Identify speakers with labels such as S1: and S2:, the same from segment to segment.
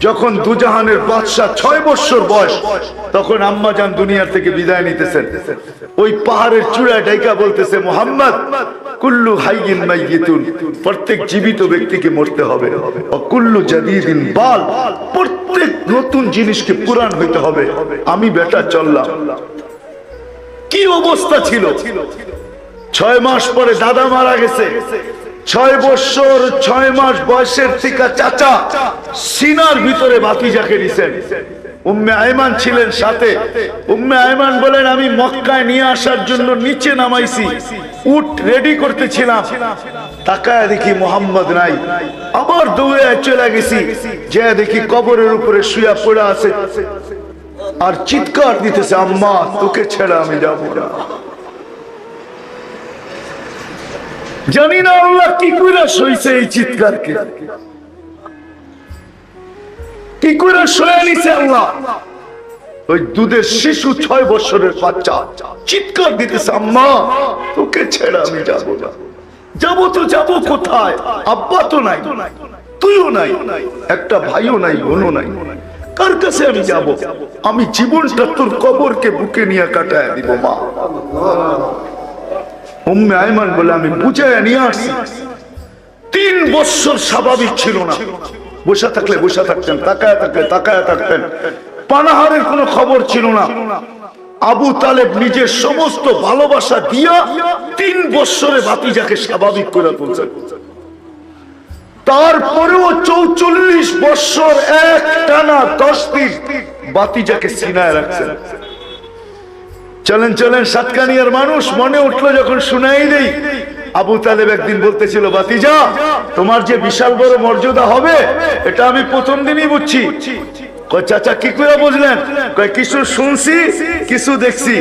S1: যখন দুজাহানের বাদশাহ 6 বছর বয়স, তখন আম্মাজান দুনিয়া থেকে বিদায় নিতেছেন। ওই পাহাড়ের চূড়ায় ডাইকা বলতেছে, মুহাম্মদ, কুল্লু হাইয়িন মাইয়িতুন, প্রত্যেক জীবিত ব্যক্তিকে মরতে হবে। ও কুল্লু জাদীদিন বাল, প্রত্যেক নতুন জিনিসকে পুরান হইতে হবে। আমি বেটা চললাম। কি অবস্থা ছিল! 6 মাস পরে দাদা মারা গেছে। 6 বছর 6 মাস বয়সের থেকে চাচা সিনার ভিতরে ভাতিজাকে নিছেন। উম্মে আয়মান ছিলেন সাথে। উম্মে আয়মান বলেন, আমি মক্কায় নিয়ে আসার জন্য নিচে নামাইছি, উট রেডি করতেছিলাম, তাকায় দেখি মোহাম্মদ নাই। আবার দৌড়ে চলে গেছি, যে দেখি কবরের উপরে শুয়া পড়ে আছে আর চিৎকার দিতেছে, আম্মা তোকে ছেড়ে আমি যাব না। জানি না আল্লাহ কি করে সইছে এই চিৎকারকে, কি করে সয়ে নিছে আল্লাহ। ওই দুধের শিশু 6 বছরের বাচ্চা চিৎকার দিতেছে, আম্মা তোকে ছেড়ে আমি যাব না। যাবো তো যাবো কোথায়? আব্বা তো নাই, তুইও নাই, একটা ভাইও নাই, বোনও নাই, কার কাছে আমি যাব? আমি জীবনটা তোর কবরকে বুকে নিয়ে কাটায় দিব মা। উম্মে আয়মান বলে, আমি বুঝায় নিয়ে আসি। 3 বছর স্বাভাবিক ছিল না, বসে থাকলে বসে থাকতেন, তাকায় থাকলে তাকায় থাকতেন, পানাহারের কোনো খবর ছিল না। আবু তালেব নিজের সমস্ত ভালোবাসা দিয়া 3 বছরে ভাতিজাকে স্বাভাবিক করে তুলছেন। তারপরেও 44 বছর এক টানা 10 দিন ভাতিজাকে সিনায় রাখছেন। চলেন চলেন সাতকানিয়ার মানুষ, মনে উঠলো যখন শুনাই দেই। আবু তালেব একদিন বলতেছিল, ভাতিজা তোমার যে বিশাল বড় মর্যাদা হবে এটা আমি প্রথম দিনই বুঝছি। কয় চাচা কি করে বুঝলেন? কয় কিছু শুনছি কিছু দেখছি।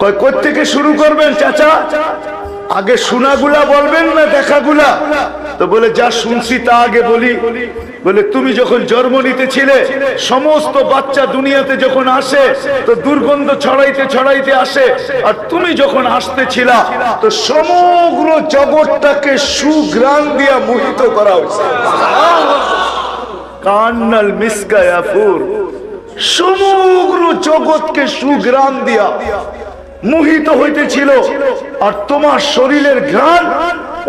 S1: কয় কোথা থেকে শুরু করবেন চাচা? আগে শোনাগুলা বলবেন না দেখাগুলা? তো বলে, যা শুনছি তা আগে বলি। বলে, তুমি যখন জন্ম নিতেছিলে সমস্ত বাচ্চা দুনিয়াতে যখন আসে তো দুর্গন্ধ ছড়াইতে ছড়াইতে আসে, আর তুমি যখন আসতেছিলা তো সমগ্র জগৎটাকে সুঘ্রাণ দিয়া মোহিত করা হয়েছে। কান্নাল মিসকা ইয়াফুর, সমগ্র জগৎকে সুঘ্রাণ দিয়া মোহিত হইতেছিল, আর তোমার শরীরের ঘ্রাণ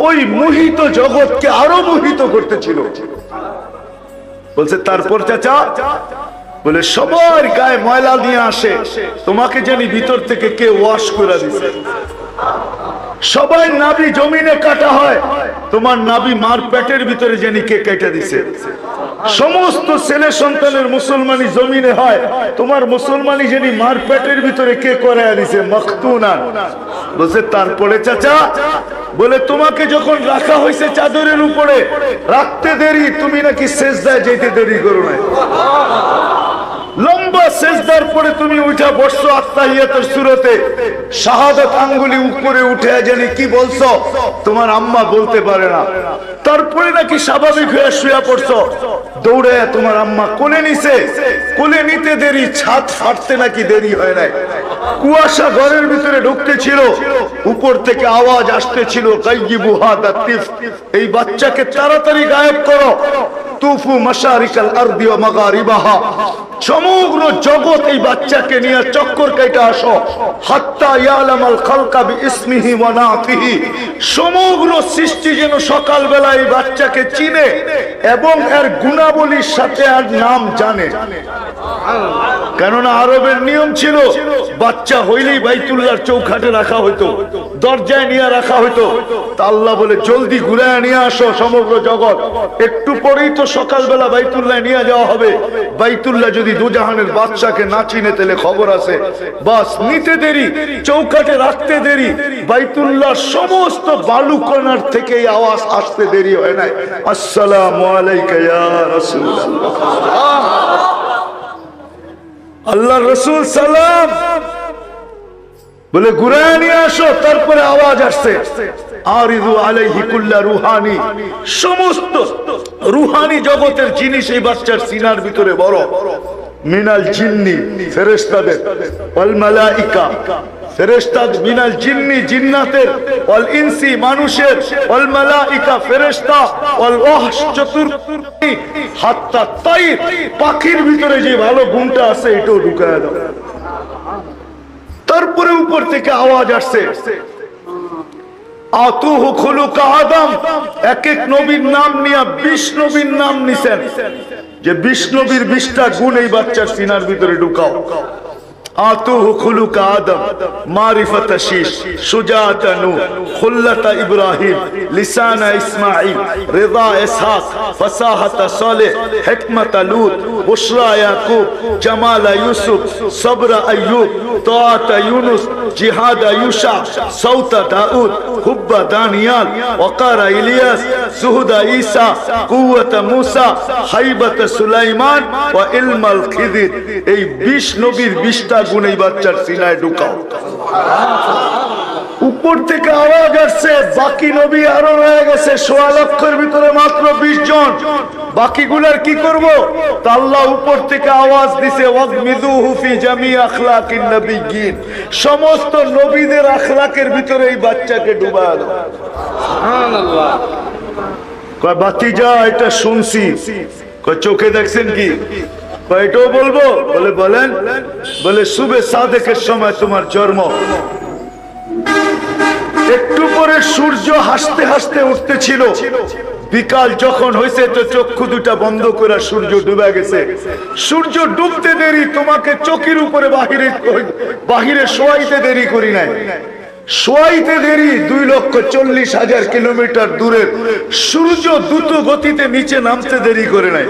S1: ওই মোহিত জগৎকে আরো মোহিত করতেছিল। বলছে, তারপর চাচা? বলে, সবার গায়ে ময়লা নিয়ে আসে, তোমাকে জানি ভিতর থেকে কে ওয়াশ করে দিছে। সবাই নাভি জমিনে কাটা হয়, তোমার নাভি মার পেটের ভিতরে জানি কে কেটে দিছে। সমস্ত ছেলে সন্তানের মুসলমানি জমিনে হয়, তোমার মুসলমানি জানি মার পেটের ভিতরে কে করে দিছে, মখতুনান। বলছে, তারপরে চাচা? বলে, তোমাকে যখন রাখা হয়েছে চাদরের উপরে, রাখতে দেরি, তুমি নাকি সেজদায় যেতে দেরি করো না। লম্বা সেজদার পরে তুমি উঠা বসছো আত্তাহিয়াতের সূরাতে, শাহাদাত আঙ্গুলি উপরে উঠে জানি কি বলছো, তোমার আম্মা বলতে পারে না। তারপরে নাকি স্বাভাবিক হয়ে শুয়ে পড়ছো, দৌড়ে তোমার আম্মা কোলে নিছে। কোলে নিতে দেরি, ছাদ ফাটতে নাকি দেরি হয় নাই। কুয়াশা ঘরের ভিতরে ঢুকতেছিল, উপর থেকে আওয়াজ আসতেছিল, গায়িবু হাদা তিফ, এই বাচ্চাকে তাড়াতাড়ি গায়েব করো। তুফু মাশারিকাল আরদি ওয়া মাগারিবাহা, সমগ্র জগৎ এই বাচ্চাকে নিয়ে চক্কর কাইটা আসো। হাত্তা ইয়ালামাল খালকা বিইসমিহি ওয়া নাতিহি, সমগ্র সৃষ্টি যেন সকালবেলা এই বাচ্চাকে চিনে এবং এর গুণাবলীর সাথে আর নাম জানে। কেননা আরবের নিয়ম ছিল, বাচ্চা হইলেই বাইতুল্লাহর চৌখাটে রাখা হইতো, দরজায় নিয়ে রাখা হইতো। তা আল্লাহ বলে, জলদি ঘুরায় নিয়ে আসো সমগ্র জগৎ। একটু পরেই তো সকালবেলা বাইতুল্লাহ নিয়ে যাওয়া হবে। বাইতুল্লাহ যদি দুজাহানের বাদশাকে না চিনে তাহলে খবর আছে, বাস নিতে দেরি, চৌকাঠে রাখতে দেরি, বাইতুল্লাহর সমস্ত বালুকণার থেকে এই আওয়াজ আসতে দেরি হয় নাই, আসসালামু আলাইকা ইয়া রাসূলুল্লাহ। আল্লাহর রাসূল সালাম বলে, ঘুরায় নিয়ে আসো। তারপরে আওয়াজ আসছে, আরিদু আলাইহি কুল্লা রুহানি, সমস্ত রুহানি জগতের জিনিস এই বাচ্চার সিনার ভিতরে বড়। মিনাল জিন্নি, ফেরেশতাদের, ওয়াল মালাইকা, ফেরেশতা মিনাল জিন্নি জিন্নাতের ওয়াল ইনসি মানুষের ওয়াল মালাইকা ফেরেশতা ওয়াল ওয়াহশ চতুর্থী হাত্তা তাইর পাখির ভিতরে যে ভালো গুণটা আছে এটাও ঢুকায় দাও। তারপরে উপর থেকে আওয়াজ আসছে আতুহু খুলুকা আদম, এক এক নবীর নাম নিয়ে 20 নবীর নাম নিছেন যে 20 নবীর 20টা গুণ এই বাচ্চার সিনার ভিতরে ঢুকাও। আতুহু খুলুকা আদম, মারিফাত শীশ, শুজাআত নূহ, খুল্লাত ইব্রাহিম, লিসান ইসমাঈল, রিদা ইসহাক, ফাসাহাত সালেহ, হিকমত লূত, বুশরা ইয়াকুব, জামাল ইউসুফ, সবর আইয়ুব, তাআত ইউনুস, জিহাদ ইউশা, সৌত দাউদ, হুব্ব দানিয়াল, ওয়াকার ইলিয়াস, সুহুদ ঈসা, কুওয়াত মূসা, হাইবত সুলাইমান ওয়া ইলমাল খিদির। এই 20 নবীর 20টা গুণ এই বাচ্চার সিনায় ঢুকাও। উপর থেকে আওয়াজ আসছে বাকি নবী আরো রয়ে গেছে 1.25 লক্ষের ভিতরে মাত্র 20 জন, বাকিগুলার কি করব? তা আল্লাহ উপর থেকে আওয়াজ দিছে ওয়াগমিদুহু ফি জামি আখলাকিন নবিয়্যিন, সমস্ত নবীদের আখলাকের ভিতরে এই বাচ্চাকে ডুবায় দাও। সুবহানাল্লাহ। কয় ভাতিজা এটা শুনছি, কয় চোখে দেখছেন কি? এটাও বলবো? বলে বলেন। বলে শুবে সাদেকের সময় তোমার জন্ম, একটু পরে সূর্য হাসতে হাসতে উঠতেছিল, বিকাল যখন হয়েছে তো চক্ষু দুটা বন্ধ করে সূর্য ডুবে গেছে। সূর্য ডুবতে দেরি, তোমাকে চোখের উপরে বাহিরে শোয়াইতে দেরি করি নাই, শোয়াইতে দেরি 2,40,000 কিলোমিটার দূরে সূর্য দ্রুত গতিতে নিচে নামতে দেরি করে নাই।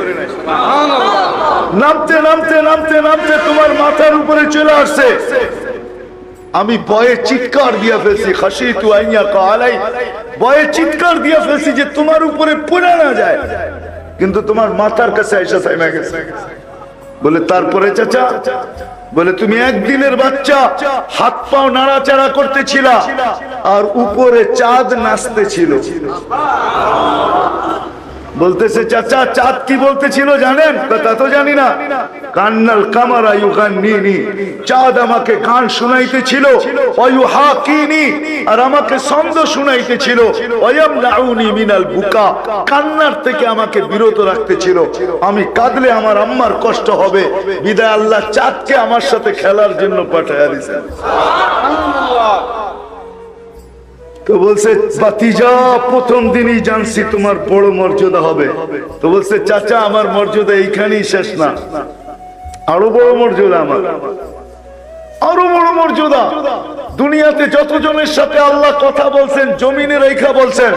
S1: নামতে নামতে নামতে নামতে তোমার মাথার উপরে চলে আসছে। আমি ভয়ে চিৎকার দিয়া ফেলছি, খাশিতু আইয়াকা আলাই, ভয়ে চিৎকার দিয়া ফেলছি যে তোমার উপরে পড়ে না যায়, কিন্তু তোমার মাথার কাছে এসে থেমে গেছে। বলে তারপরে চাচা? বলে তুমি একদিনের বাচ্চা, হাত পাও নাড়াচাড়া করতেছিল আর উপরে চাঁদ নাচতেছিল। বলতেছে চাচা চাঁদ কি বলতেছিল জানেন? তা তো জানি না। কান্নাল কামারা ইউগান্নিনি, চাঁদ আমাকে গান শুনাইতেছিল, ওয়ুহাকিনি, আর আমাকে ছন্দ শুনাইতেছিল, ওয়ায়ামনাউনি মিনাল বুকা, কান্নার থেকে আমাকে বিরত রাখতেছিল। আমি কাঁদলে আমার আম্মার কষ্ট হবে, বিদায় আল্লাহ চাঁদকে আমার সাথে খেলার জন্য পাঠায়া দিয়েছেন। সুবহানাল্লাহ। তো বলছে ভাতিজা প্রথম দিনই জানছি তোমার বড় মর্যাদা হবে। তো বলছে চাচা আমার মর্যাদা এইখানেই শেষ না, আরো বড় মর্যাদা আমার, আরো বড় মর্যাদা। দুনিয়াতে যতজনের সাথে আল্লাহ কথা বলছেন জমিনে রেখা বলছেন,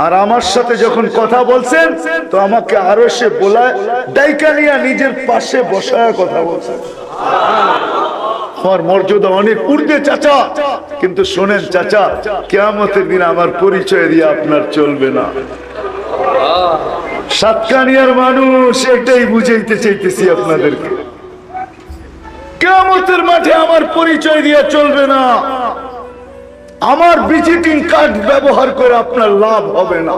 S1: আর আমার সাথে যখন কথা বলছেন তো আমাকে আরো সে বলায় ডাইকা নিয়ে নিজের পাশে বসায় কথা বলছেন। আমার মর্যাদা অনেক ঊর্ধ্বে চাচা, কিন্তু শোনেন চাচা, কিয়ামতের দিন আমার পরিচয় দিয়ে আপনার চলবে না। সাতকানিয়ার মানুষ এটাই বুঝাইতে চাইতেছি আপনাদেরকে, কিয়ামতের মাঠে আমার পরিচয় দিয়ে চলবে না, আমার ভিজিটিং কার্ড ব্যবহার করে আপনার লাভ হবে না।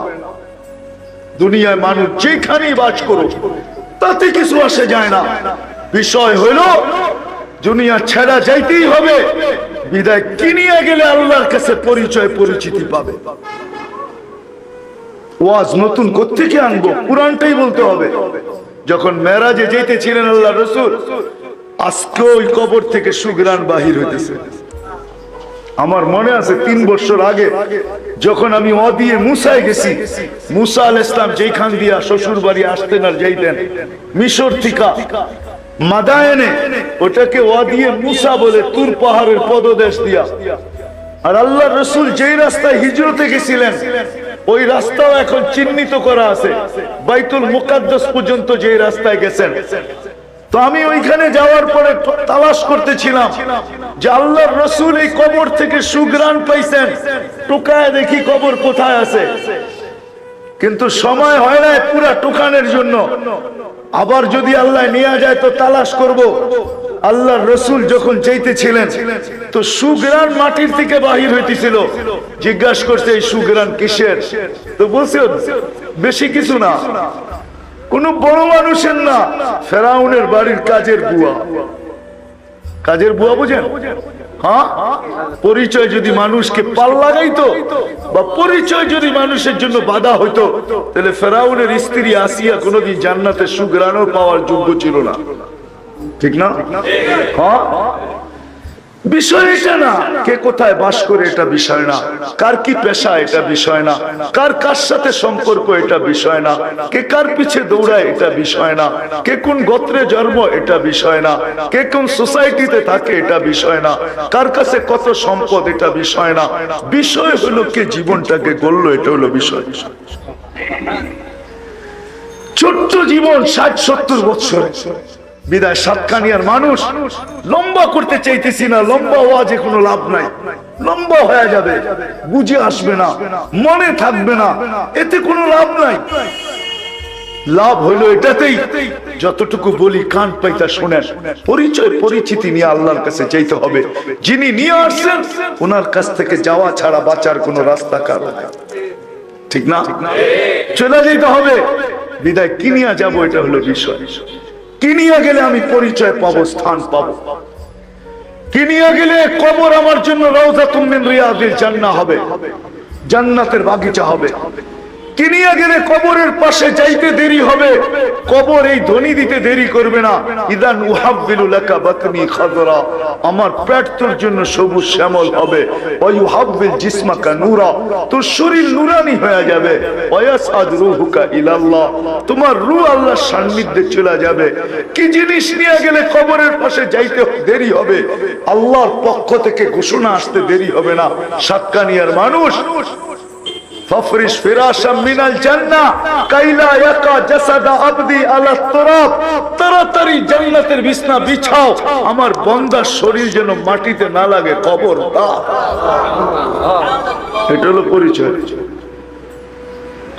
S1: দুনিয়ায় মানুষ যেখানেই বাস করুক তাতে কিছু আসে যায় না, বিষয় হইল দুনিয়া ছেড়া যাইতেই হবে, বিদায় কিনিয়ে গেলে আল্লাহর কাছে পরিচয় পরিচিতি পাবে। ওয়াজ নতুন কোত্থেকে আনবো? কুরআনটাই বলতে হবে। যখন মেরাজে যেতেছিলেন আল্লাহ রাসূল, আজকে ওই কবর থেকে সুঘ্রাণ বাহির হইতেছে। আমার মনে আছে 3 বছর আগে যখন আমি ওয়াদিয়ে মুসায় গেছি, মুসা আলাইহিস সালাম যেখান দিয়া শ্বশুর বাড়ি আসতেন আর যাইতেন মিশর থেকে মাদায়েনে, ওটাকে ওয়াদিয়ে মুসা বলে, তুর পাহাড়ের পদদেশ দিয়া। আর আল্লাহর রাসূল যেই রাস্তায় হিজরতে গেছিলেন ওই রাস্তাও এখন চিহ্নিত করা আছে, বাইতুল মুকাদ্দাস পর্যন্ত যেই রাস্তায় গেছেন। তো আমি ওইখানে যাওয়ার পরে তালাশ করতেছিলাম যে আল্লাহর রাসূল এই কবর থেকে সুঘ্রাণ পাইছেন, টুকায় দেখি কবর কোথায় আছে, কিন্তু সময় হয় না পুরা টুকানের জন্য। আবার যদি আল্লাহ নিয়ে যায় তো তালাশ করব। আল্লাহর রাসূল যখন যাইতেছিলেন তো সুঘ্রাণ মাটির থেকে বাহির হইতেছিল। জিজ্ঞাসা করছে এই সুঘ্রাণ কিসের? তো বলছে বেশি কিছু না, কোন বড় মানুষের না, ফেরাউনের বাড়ির কাজের বুয়া। কাজের বুয়া বুঝেন? হ্যাঁ, পরিচয় যদি মানুষকে পাল লাগাইতো বা পরিচয় যদি মানুষের জন্য বাধা হইতো, তাহলে ফেরাউনের স্ত্রী আসিয়া কোনোদিন জান্নাতে সুঘ্রাণও পাওয়ার যোগ্য ছিল না, ঠিক না? হ্যাঁ, বিষয় এটা না কে কোথায় বাস করে, এটা বিষয় না কার কি পেশা, এটা বিষয় না কার কার সাথে সম্পর্ক, এটা বিষয় না কে কার পিছে দৌড়ায়, এটা বিষয় না কে কোন গোত্রে জন্ম, এটা বিষয় না কে কোন সোসাইটিতে থাকে, এটা বিষয় না কার কাছে কত সম্পদ, এটা বিষয় না। বিষয় হলো কে জীবনটাকে গড়লো, এটা হলো বিষয়। ছোট্ট জীবন 60-70 বছর বিদায় সাতকানিয়ার মানুষ লম্বা করতে চাইতেছি না, লম্বা হওয়া যে কোনো লাভ নাই, লম্বা হয়ে যাবে, বুঝে আসবে না, মনে থাকবে না, এতে কোনো লাভ নাই। লাভ হইলো এটাতেই যতটুকু বলি কান পাইতা শোনেন, পরিচয় পরিচিতি নিয়ে আল্লাহর কাছে চাইতে হবে। যিনি নিয়ে আসছেন ওনার কাছ থেকে যাওয়া ছাড়া বাঁচার কোনো রাস্তা কার, ঠিক না? চলে যেতে হবে, বিদায় কি নিয়ে যাবো এটা হলো বিষয়। কি নিয়ে গেলে আমি পরিচয় পাবো, স্থান পাবো, কি নিয়ে গেলে কবর আমার জন্য রাউযাতুম মিন রিয়াদিল জান্নাহ হবে, জান্নাতের বাগিচা হবে। কি নিয়ে গেলে কবরের পাশে যাইতে দেরি হবে, কবর এই ধ্বনি দিতে দেরি করবে না, ইদান উহাব্বিলু লাকা বাতনি খাদরা, আমার পেট তোর জন্য সবুজ শ্যামল হবে, ওয়া ইউহাব্বিল জিসমাকা নূরা, তোর শরীর নূরানি হয়ে যাবে, ওয়া ইয়াসআদ রূহুকা ইলাল্লাহ, তোমার রূহ আল্লাহর সান্নিধ্যে চলে যাবে। কি জিনিস নিয়ে গেলে কবরের পাশে যাইতে দেরি হবে, আল্লাহর পক্ষ থেকে ঘোষণা আসতে দেরি হবে না। সাতকানিয়ার মানুষ ফাফরিশ ফিরাশাম মিনাল জান্নাহ কাইলা ইয়াকা জাসাদা আবদি আলা তুরাব, তাড়াতাড়ি জান্নাতের বিছনা বিছাও, আমার বান্দার শরীর যেন মাটিতে না লাগে, কবর দাও। এটা হলো পরিচয়।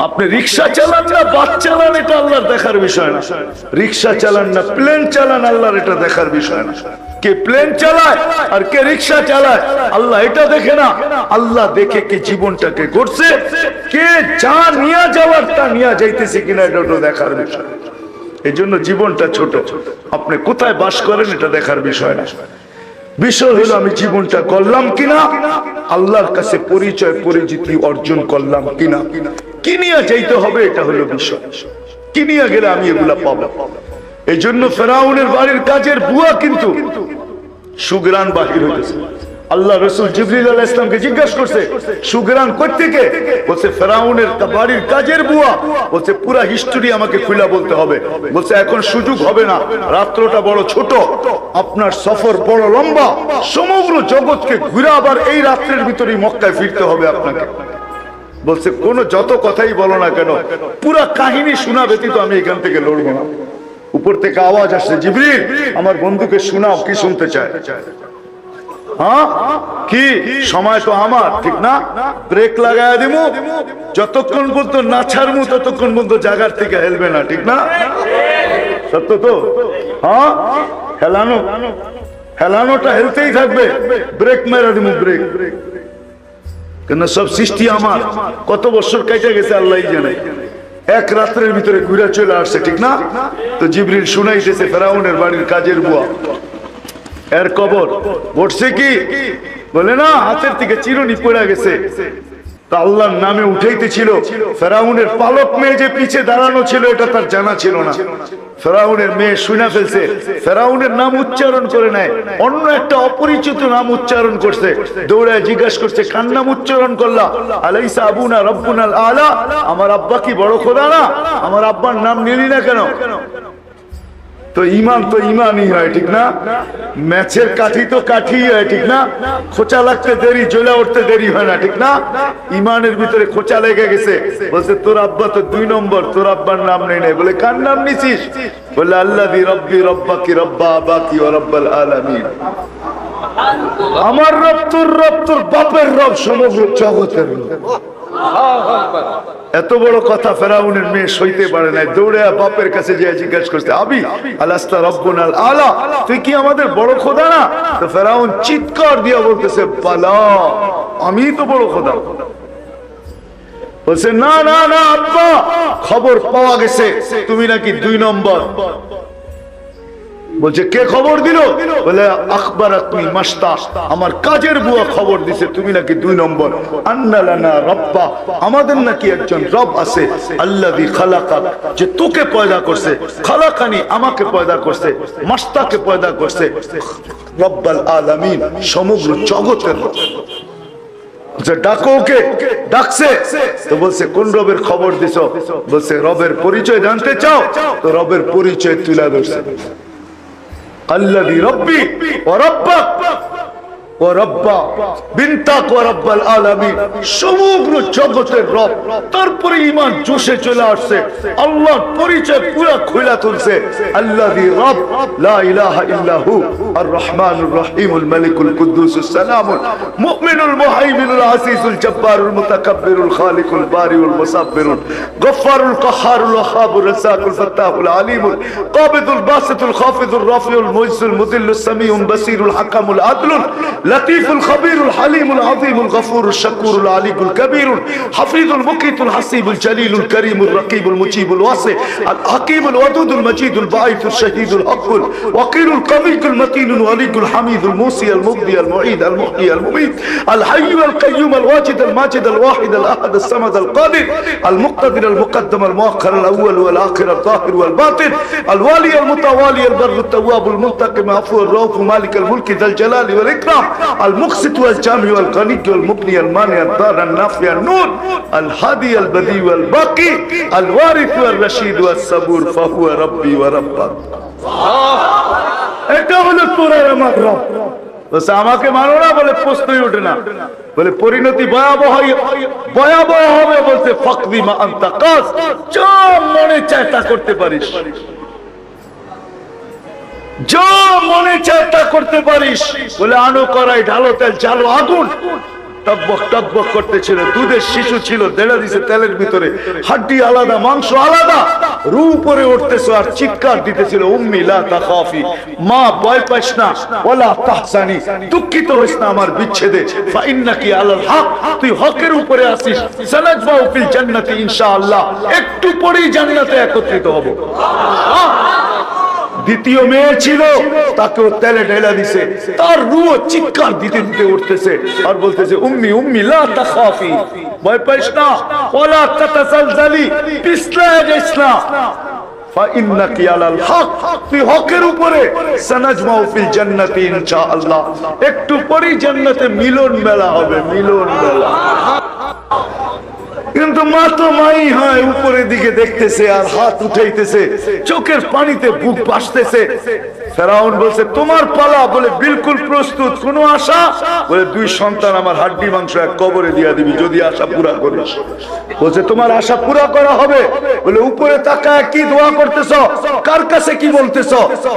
S1: আপনি রিকশা চালান না বাস চালান, এটা আল্লাহর দেখার বিষয় না। রিকশা চালান না প্লেন চালান, আল্লাহর এটা দেখার বিষয় না। কে প্লেন চালায় আর কে রিকশা চালায়, আল্লাহ এটা দেখে না। আল্লাহ দেখে কে জীবনটাকে গড়ছে, কে যা নিয়ে যাওয়ার তা নিয়ে যাইতেছে কিনা, এটা দেখার বিষয়। এই জন্য জীবনটা ছোট, আপনি কোথায় বাস করেন এটা দেখার বিষয় না। বিষয় হলো আমি জীবনটা করলাম কিনা, আল্লাহর কাছে পরিচয় পরিচিতি অর্জন করলাম কিনা, কি নিয়ে যাইতে হবে এটা হলো বিষয়। কি নিয়ে গেলে আমি এগুলা পাবো। এই জন্য ফেরাউনের বাড়ির কাজের বুয়া কিন্তু সুঘ্রাণ বাহির হয়েছে। আল্লাহ রাসূল জিবরিল আলাইহিস সালামকে জিজ্ঞাসা করছে সুঘ্রাণ কই থেকে, বলছে ফেরাউনের বাড়ির কাজের বুয়া। বলছে পুরো হিস্টরি আমাকে খুলে বলতে হবে। বলছে এখন সুযোগ হবে না, রাত্রটা বড় ছোট, আপনার সফর বড় লম্বা, সমগ্র জগৎকে ঘুরে আবার এই রাত্রের ভিতরেই মক্কায় ফিরতে হবে আপনাকে। বলছে কোন যত কথাই বলো না কেন, পুরা কাহিনী শোনা ব্যতীত আমি এখান থেকে লড়বো না। উপর থেকে আওয়াজ আসছে, জিবরিল আমার বন্ধুকে শোনাও, কি শুনতে চায়? হ্যাঁ কি সময় তো আমার, ঠিক না? ব্রেক লাগায় দিব, যতক্ষণ পর্যন্ত না ছাড়বো ততক্ষণ পর্যন্ত জায়গার থেকে হেলবে না, ঠিক না? সত্য তো? হ্যাঁ, হেলানোটা হেলতেই থাকবে, ব্রেক মেরে দিব, ব্রেক। কেন সব সৃষ্টি আমার, কত বছর কেটে গেছে আল্লাহ জানে, এক রাত্রের ভিতরে ঘুরে চলে আসছে, ঠিক না? তো জিবরিল শুনাইতেছে ফেরাউনের বাড়ির কাজের বুয়া, এর কবর ঘটছে কি, বলে না হাতের থেকে চিরুনি পড়ে গেছে। তা আল্লাহর নামে উঠাইতেছিল, ফেরাউনের পালক মেয়ে যে পিছে দাঁড়ানো ছিল এটা তার জানা ছিল না। ফেরাউনের মেয়ে শুনে ফেলছে, ফেরাউনের নাম উচ্চারণ করে নাই, অন্য একটা অপরিচিত নাম উচ্চারণ করছে। দৌড়ায় জিজ্ঞাসা করছে কার নাম উচ্চারণ করলা? আলাইসা আবুনা রব্বুনাল আলা, আমার আব্বা কি বড় খোদা না? আমার আব্বার নাম নিলি না কেন? তো ইমান তো ইমানই হয়, ঠিক না? ম্যাচের কাঠি তো কাঠি হয়, ঠিক না? খোঁচা লাগতে দেরি, জ্বলে উঠতে দেরি হয় না, ঠিক না? ইমানের ভিতরে খোঁচা লেগে গেছে। বলছে তোর আব্বা তো 2 নম্বর, তোর আব্বার নাম নেই নাই। বলে কার নাম নিছিস? বলে আল্লাযী রব্বি রব্বাকি রব্বা আবাকি ওয়া রব্বাল আলামিন, আমার রব তোর বাপের রব, সমগ্র জগতের রব। এত বড় কথা ফেরাউনের মেয়ে সইতে পারে নাই, দৌড়ে বাপের কাছে যে জিজ্ঞাসা করছে আবি আলাস্তা রব্বুনাল আলা, তুই কি আমাদের বড় খোদা না? তো ফেরাউন চিৎকার দিয়া বলতেছে বালা, আমি তো বড় খোদা। বলছে না না না আব্বা, খবর পাওয়া গেছে তুমি নাকি 2 নম্বর। বলছে কে খবর দিল? বলে আখবারাতনি মাস্তা, আমার কাজের বুয়া খবর দিছে তুমি নাকি 2 নম্বর। আন্না লানা রব্বা, আমাদের নাকি একজন রব আছে, আল্লাযী খালাকাক, যে তোকে পয়দা করছে, খালাকানি আমাকে পয়দা করছে, মাস্তাকে পয়দা করছে, রব্বাল আলামিন সমগ্র জগতের রব। ডাকো ওকে, ডাকছে তো বলছে কোন রবের খবর দিছো? বলছে রবের পরিচয় জানতে চাও? তো রবের পরিচয় তুলে ধরছে, আল্লাযী রব্বি ওয়া রাব্বাক ওয়া রাব্বা বিনতাক ওয়া রাব্বাল আলামিন, সমগ্র জগতের রব। তারপরে ঈমান জোশে চলে আসছে, আল্লাহর পরিচয় পুরো খুলে তুলছে, আল্লাযী রব লা ইলাহা ইল্লা হু আর রহমানুর রহিমুল মালিকুল কুদ্দুসুস সালামুল মুমিনুল মুহাইমিনুল আসিসুল জব্বারুল মুতাকাব্বিরুল খালিকুল বারিউল মুসাব্বিরুল গফফারুল কাহ্হারুল ওয়াহাবুর রাসাকুল ফাত্তাহুল আলিমুল কাবিদুল বাসিতুল খাফিদুর রাফিউল মুইসুল মুদিল্লুস সামিউল বাসিরুল হাকামুল আদলুল লতীফুল খবীরুল হালিমুল আযীমুল গফুরুল শাকুরুল আলিকুল কবীরুল হাফিজুল মুকিতুল হাসিবুল জলিলুল করিমুল রকিবুল মুজিবুল ওয়াসি আল হাকিমুল ওয়াদুদুল মজিদুল বাঈতুল শহীদুল হকুল ওয়াকিলুল কবিকুল মতিনুল ওয়ালিকুল হামিদুল মুসি আল মুগদি আল মুঈদ আল মুহয়ি আল মুমীত আল হাইয়্যু আল কাইয়্যুম আল ওয়াজিদ আল মাজিদ আল ওয়াহিদ আল আহাদ আল সামাদ আল কাদির আল মুক্তাদির আল মুকদ্দম আল মুআখ্খার আল আউয়াল ওয়াল আখির আল যাহির ওয়াল বাতিন আল ওয়ালি আল মুতাওয়ালি আল বাররুত তাওয়াবুল মুনতাকিম আফুর রাউফ মালিক আল মুলক যাল জালালি ওয়াল ইকরাম المقسط والجامع والغني والمغني المانع الضار النافع النور الهادي البديع والباقي الوارث والرشيد والصبور فهو ربي وربك। এটা হলো তোরা আমার রব। বস আমাকে মানো না বলে প্রশ্নই ওঠে না, বলে পরিণতি ভয়াবহ ভয়াবহ হবে। বলছে ফাকদি মা আনতা কাস, যা মনে চায় তা করতে পারিস, যা মনে চায় তা করতে পারিস। বলে আনো করাই, ঢালো তেল, জ্বালো আগুন। টকবক টকবক করতেছিল, দুধের শিশু ছিল, দেড়া দিছে তেলের ভিতরে, হাড্ডি আলাদা, মাংস আলাদা, রু উপরে উঠতেছে আর চিৎকার দিতেছিল, উম্মি লা তাখাফি, মা ভয় পাইস না, ওয়ালা তাহসানি, দুঃখিত হইস না আমার বিচ্ছেদে, ফা ইন্নাকি আলাল হক, তুই হকের উপরে আছিস, সানাজবাউ ফিল জান্নাতি ইনশাআল্লাহ, একটু পরেই জান্নাতে একত্রিত হব। দ্বিতীয় মেয়ে ছিল, তাকেও তেলে ঢেলা দিছে, তার রুহ চিৎকার দিতে দিতে উঠতেছে আর বলতেছে উম্মি উম্মি লা তাখাফি, ভয় পাইস না, ওয়ালা তাতাজালজালি, পিছলা যাইস না, ফা ইন্নাকি আলাল হক, তুই হকের উপরে, সানাজমাউ ফিল জান্নাতি ইনশাআল্লাহ, একটু পরেই জান্নাতে মিলন মেলা হবে, মিলন মেলা। কিন্তু মা তো মাই হয়, উপরের দিকে দেখতেছে আর হাত উঠাইতেছে, চোখের পানিতে বুক ভাসতেছে। ফেরাউন বলছে তোমার পালা, বলে বিলকুল প্রস্তুত, কোনো আশা? বলে 2 সন্তান আমার হাড্ডি মাংস এক কবরে দিয়া দিবি যদি আশা পুরা করিস। বলছে তোমার আশা পুরা করা হবে। বলে উপরে তাকায় কি দোয়া করতেছ, কার কাছে কি বলতেছ?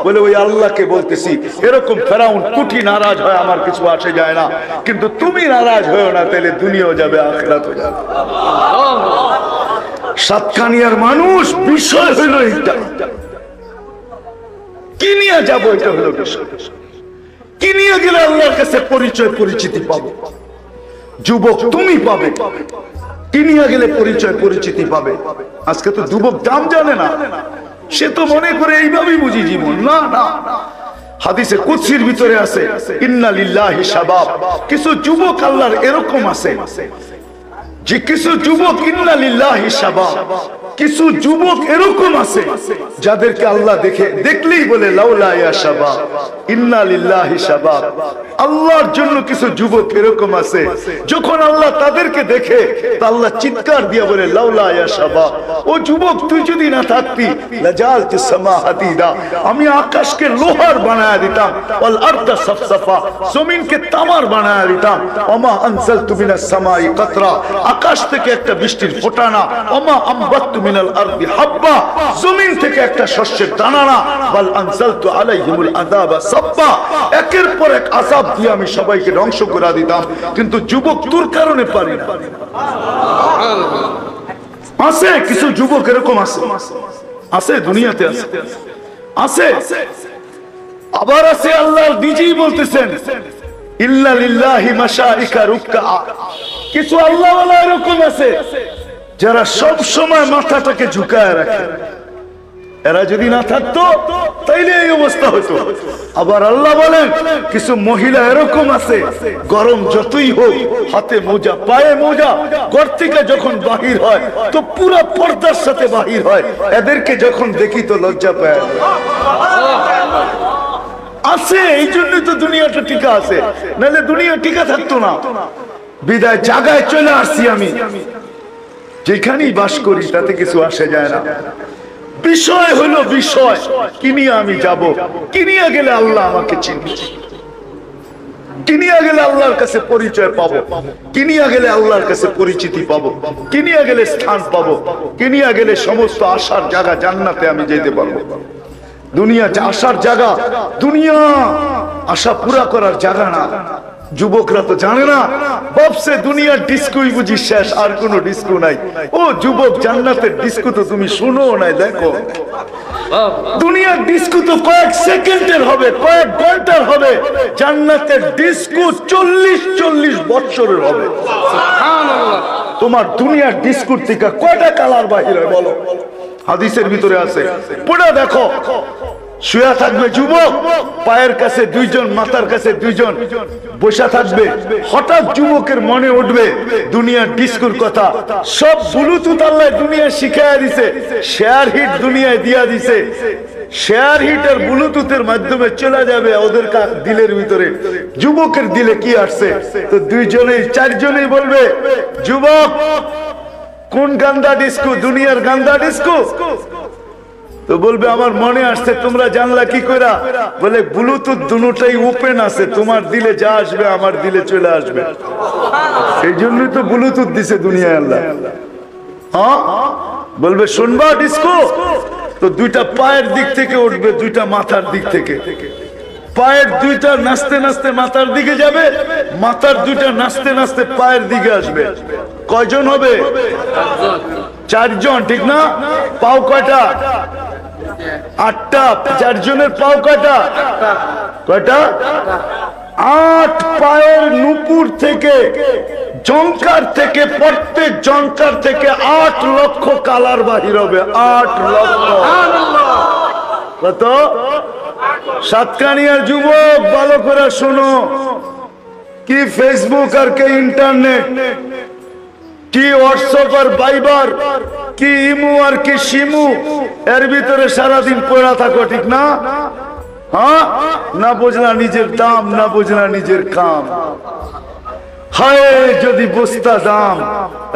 S1: বলে ওই আল্লাহকে বলতেছি। এরকম ফেরাউন কুটি নারাজ হয়, আমার কিছু আসে যায় না, কিন্তু তুমি নারাজ হয়েও না, তাহলে দুনিয়াও যাবে আখিরাতও যাবে। সাতকানিয়ার মানুষ, বিষয় হইল এইটা, কি নিয়ে যাবো, এটা হলো বিষয়। কি নিয়ে গেলে আল্লাহর কাছে পরিচয় পরিচিতি পাবো? যুবক তুমি পাবে, কি নিয়ে গেলে পরিচয় পরিচিতি পাবে? আজকে তো যুবক দাম জানে না, সে তো মনে করে এইভাবেই বুঝি জীবন। না না, হাদিসে কুদসির ভিতরে আছে ইন্না লিল্লাহি শাবাব, কিছু যুবক আল্লাহর এরকম আছে যে কিছু যুবক, ইন্না লিল্লাহি শাবাব, কিছু যুবক এরকম আছে যাদেরকে আল্লাহ দেখলেই বলে লাউলা ইয়া শাবাব, ইন্না লিল্লাহি শাবাব। আল্লাহর জন্য কিছু যুবক এরকম আছে, যখন আল্লাহ তাদেরকে দেখে তা আল্লাহ চিৎকার দিয়ে বলে লাউলা ইয়া শাবাব, ও যুবক তুই যদি না থাকতি লাজালতিস সামা হাদিদা, আমি আকাশকে লোহার বানায়া দিতাম, ওয়াল আরদা সাফসাফা, জমিনকে তামার বানায়া দিতাম, ওমা আনজালতু মিনাস সামাই কাতরা, আকাশ থেকে একটা বৃষ্টির ফোঁটা না, ওমা আমবাততু মিনাল আরদি হাব্বা, জমিন থেকে একটা শস্যের দানা না, বাল আনজালতু আলাইহিমুল আযাবা সাব্বা, একের পর এক আযাব দিয়ে আমি সবাইকে ধ্বংস করে দিতাম। কিন্তু যুবক তোর কারণে পারি না। আছে কিছু যুবক এরকম আছে, আছে দুনিয়াতে আছে, আছে। আবার আছে আল্লাহ নিজেই বলতেছেন ইল্লা লিল্লাহি মাশাইকা রুকআ, কিছু আল্লাহওয়ালা এরকম আছে যারা সব সময় মাথাটাকে ঝুঁকায় রাখে, এরা যদি না থাকতো তাইলে এই অবস্থা হতো। আবার আল্লাহ বলেন কিছু মহিলা এরকম আছে, গরম যতই হোক হাতে মোজা পায়ে মোজা, ঘর থেকে যখন বাহির হয় তো পুরো পর্দার সাথে বাহির হয়, এদেরকে যখন দেখি তো লজ্জা পায়। আছে এই জন্যই তো দুনিয়াটা টিকা আছে, নাহলে দুনিয়া টিকা থাকতো না। বিদায় জায়গায় চলে আসছি আমি, যেখানেই বাস করি তাতে কিছু আসে যায় না। বিষয় হলো বিষয়, কিনিয়া আমি যাব, কিনিয়া গেলে আল্লাহ আমাকে চিনবে, কিনিয়া গেলে আল্লাহর কাছে পরিচয় পাবো, কিনিয়া গেলে আল্লাহর কাছে পরিচিতি পাবো, কিনিয়া গেলে স্থান পাবো, কিনিয়া গেলে সমস্ত আশার জায়গা জান্নাতে আমি যেতে পারবো। দুনিয়া আশার জায়গা, দুনিয়া আশা পুরা করার জায়গা না। যুবকরা তো জানে না, ভাবছে দুনিয়ার ডিস্কোই বুঝি শেষ, আর কোনো ডিস্কো নাই। ও যুবক, জান্নাতের ডিস্কো তো তুমি শুনো নাই, দেখো। দুনিয়ার ডিস্কো তো কয়েক সেকেন্ডের হবে, কয়েক ঘন্টার হবে, জান্নাতের ডিস্কো 40 বছরের হবে। তোমার দুনিয়ার ডিস্কোর থেকে কয়টা কালার বাহির হয় বলো? হাদিসের ভিতরে আছে, পড়ে দেখো। শুয়া থাকবে যুবক, পায়ের কাছে দুইজন, মাথার কাছে দুইজন বসা থাকবে। হঠাৎ যুবকের মনে উঠবে দুনিয়ার ডিস্কোর কথা। সব ব্লুটুথ আল্লাহ দুনিয়া শিখাইয়া দিছে, শেয়ার হিট দুনিয়ায় দিয়া দিছে। শেয়ার হিট আর ব্লুটুথের মাধ্যমে চলে যাবে ওদের দিলের ভিতরে। যুবকের দিলে কি আসছে তো দুইজনেই চারজনেই বলবে, যুবক কোন গান্দা ডিস্কো? দুনিয়ার গান্দা ডিস্কো? তো বলবে আমার মনে আসছে। তোমরা জানলা কি করে? বলে ব্লুটুথ দুটোটাই ওপেন আছে, তোমার দিলে যা আসবে আমার দিলে চলে আসবে। এই জন্যই তো ব্লুটুথ দিছে দুনিয়ায় আল্লাহ। হ্যাঁ, বলবে শুনবা ডিস্কো? তো দুইটা পায়ের দিক থেকে উঠবে, দুইটা মাথার দিক থেকে। পায়ের দুইটা নাচতে নাচতে মাথার দিকে যাবে, মাথার দুইটা নাচতে নাচতে পায়ের দিকে আসবে। কয়জন হবে? চারজন, ঠিক না? পাও কয়টা? 8টা। চারজনের পাও কয়টা? কয়টা? 8 পায়ের নুপুর থেকে, জঙ্কার থেকে, প্রত্যেক জঙ্কার থেকে 8 লক্ষ কালার বাহির হবে। 8 লক্ষ। কত? সাতকানিয়ার যুবক ভালো করে শোনো, কি ফেসবুক আর কি ইন্টারনেট, কি হোয়াটসঅ্যাপ আর ভাইবার, কি ইমু আর কি শিমু, এর ভিতরে সারাদিন পড়া থাকো, ঠিক না? হ্যাঁ, না বুঝলা নিজের দাম, না বুঝলা নিজের কাম। হায় যদি বুঝতা দাম,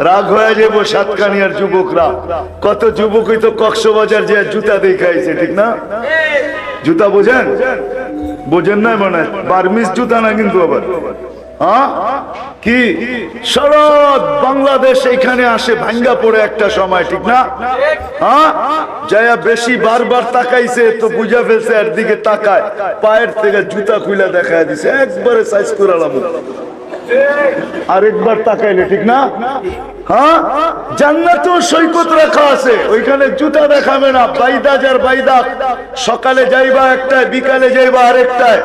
S1: রাগ হয়ে যাবো সাতকানিয়ার যুবকরা। কত যুবকই তো কক্সবাজার যে জুতা দেখাইছে, ঠিক না? জুতা বোঝেন? বোঝেন না মনে হয়, বার্মিস জুতা না কিন্তু। আবার হ্যাঁ, কি শরৎ বাংলাদেশ এখানে আসে ভাঙ্গা পড়ে একটা সময়, ঠিক না? হ্যাঁ, যায়া বেশি বারবার তাকাইছে তো বুঝা ফেলছে, এর দিকে তাকায়, পায়ের থেকে জুতা খুলে দেখায় দিছে, একবারে সাইজ করালাম। আরেকবার তাকাইলে, ঠিক না? হ্যাঁ, জান্নাতেও সৈকত রাখা আছে, ওইখানে জুতা দেখাবে না। বাইদাজ আর বাইদাক, সকালে যাইবা একটায়, বিকালে যাইবা আরেকটায়।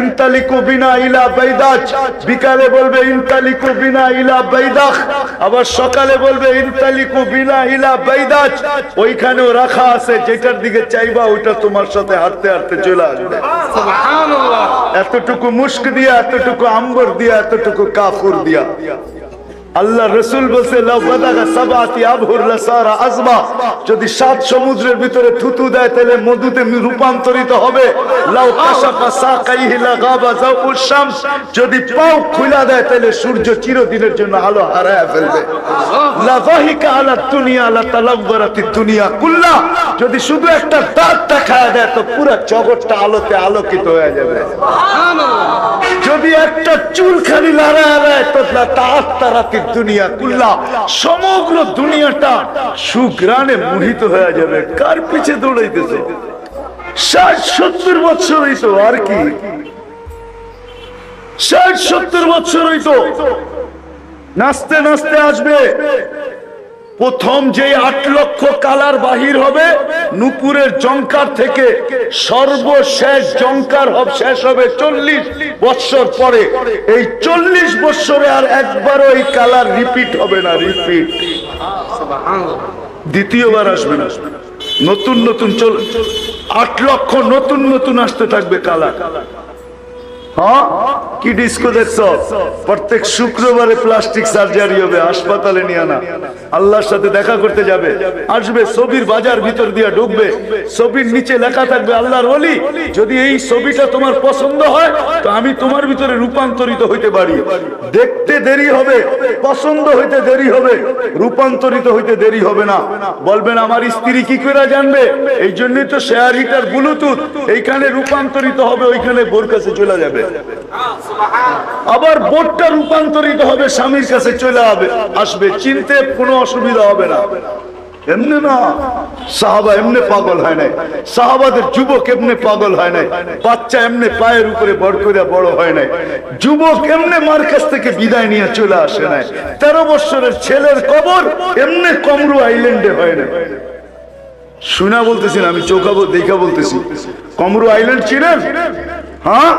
S1: ইনতালিকু বিনা ইলা বাইদাজ, বিকালে বলবে ইনতালিকু বিনা ইলা বাইদাক, আবার সকালে বলবে ইনতালিকু বিনা ইলা বাইদাজ। ওইখানেও রাখা আছে, যেটার দিকে চাইবা ওইটা তোমার সাথে হাঁটতে হাঁটতে চলে আসবে। সুবহানাল্লাহ। এতটুকু মুস্ক দিয়া, এতটুকু আম্বর দিয়া, এতটুকু কাফুর দিয়া। আল্লাহ রসুল বলছে, যদি 7 সমুদ্রের ভিতরে থুতু দেয় তাহলে মধুতে রূপান্তরিত হবে। যদি পাও খুলা দেয় তাহলে সূর্য চিরদিনের জন্য আলো হারায় ফেলবে। যদি শুধু একটা দাঁত দেখা দেয় তো পুরো জগৎটা আলোতে আলোকিত হয়ে যাবে। যদি একটা চুলখানি লড়ায় দেয় তো তারাতির দুনিয়া কুল্লা, সমগ্র দুনিয়াটা সুগ্রানে মোহিত হয়ে যাবে। কার পিছে দৌড়াইতেছে? 60-70 বছর হইতো, আর কি 60-70 বছর হইতো। নাচতে নাচতে আসবে। প্রথম যে 8 লক্ষ কালার বাহির হবে নুপুরের জঙ্কার থেকে, সর্বশেষ জঙ্কার শেষ হবে 40 বছর পরে। এই 40 বছরে আর একবারও এই কালার রিপিট হবে না, রিপিট। দ্বিতীয়বার আসবে না। নতুন নতুন 8 লক্ষ নতুন নতুন আসতে থাকবে কালার। হ্যাঁ, কি ডিস্কো দেখছো? প্রত্যেক শুক্রবারে প্লাস্টিক সার্জারি হবে, হাসপাতালে নিয়ে আনা। আল্লাহর সাথে দেখা করতে যাবে, আসবে ছবির বাজার ভিতর দিয়ে ঢুকবে, ছবির নিচে লেখা থাকবে আল্লাহর ওলি, যদি এই ছবিটা তোমার পছন্দ হয় তো আমি তোমার ভিতরে রূপান্তরিত হইতে পারি। দেখতে দেরি হবে, পছন্দ হইতে দেরি হবে, রূপান্তরিত হইতে দেরি হবে না। বলবেন আমার স্ত্রী কি করে জানবে? এই জন্যই তো শেয়ার হিটার ব্লুটুথ, এইখানে রূপান্তরিত হবে, ওইখানে বোর কাছে চলে যাবে। আবার বোর্ডটা রূপান্তরিত হবে, স্বামীর কাছে চলে আসবে, চিনতে কোনো অসুবিধা হবে না। এমনি না, সাহাবা এমনি পাগল হয় নাই, সাহাবাদের যুবক এমনি পাগল হয় নাই, বাচ্চা এমনি পায়ের উপরে বড় করে বড় হয় নাই, যুবক এমনি মার কাছ থেকে বিদায় নিয়ে চলে আসে নাই। 13 বছরের ছেলের কবর এমনি কমরু আইল্যান্ডে হয় না। শুনা বলতেছি না, আমি চোখাবো দেখা বলতেছি। কমরু আইল্যান্ড চিনেন? হ্যাঁ,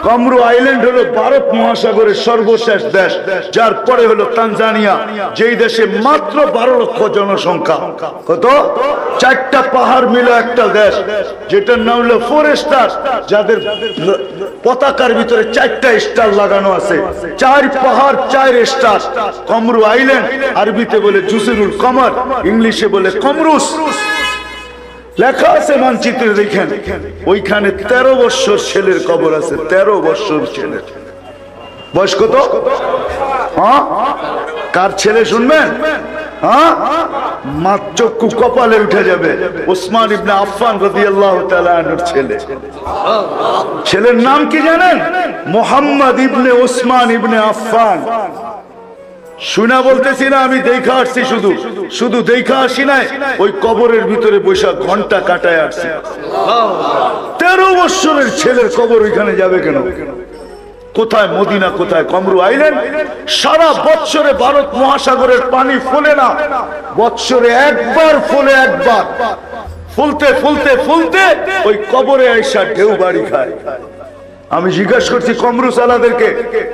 S1: কমরু আইল্যান্ড হলো ভারত মহাসাগরের সর্বশেষ দেশ, যার পরে হলো তানজানিয়া, যেই দেশে মাত্র 12 লক্ষ জনসংখ্যা। কত? 4টা পাহাড় মিলে একটা দেশ, যেটার নাম হলো 4 স্টার, যাদের পতাকার ভিতরে 4টা স্টার লাগানো আছে। 4 পাহাড় 4 স্টার। কমরু আইল্যান্ড আরবিতে বলে জুসিরুল কমর, ইংলিশে বলে কমরুস। লেখা আছে মানচিত্রে, দেখেন ওইখানে 13 বছর ছেলের কবর আছে। 13 বছর ছেলের বয়স কত? হ্যাঁ, কার ছেলে শুনবেন? হ্যাঁ, চক্ষু কপালে উঠে যাবে। ওসমান ইবনে আফফান রাদিয়াল্লাহু তাআলা আনহুর ছেলে। ছেলের নাম কি জানেন? মুহাম্মদ ইবনে ওসমান ইবনে আফফান। শুনা বলতেছি না, আমি দেখা আসছি, শুধু দেখা আসি নাই, ওই কবরের ভিতরে বৈশাখ ঘন্টা কাটায় আসছি। 13 বছরের ছেলের কবর ওইখানে যাবে কেন? কোথায় মদিনা, কোথায় কমরু আইল্যান্ড? সারা বৎসরে ভারত মহাসাগরের পানি ফোলে না, বৎসরে একবার ফোলে, একবার। ফুলতে ফুলতে ফুলতে ওই কবরে আইসা ঢেউ বাড়ি খায়। আমি জিজ্ঞাসা করছি কমরু সালাদেরকে,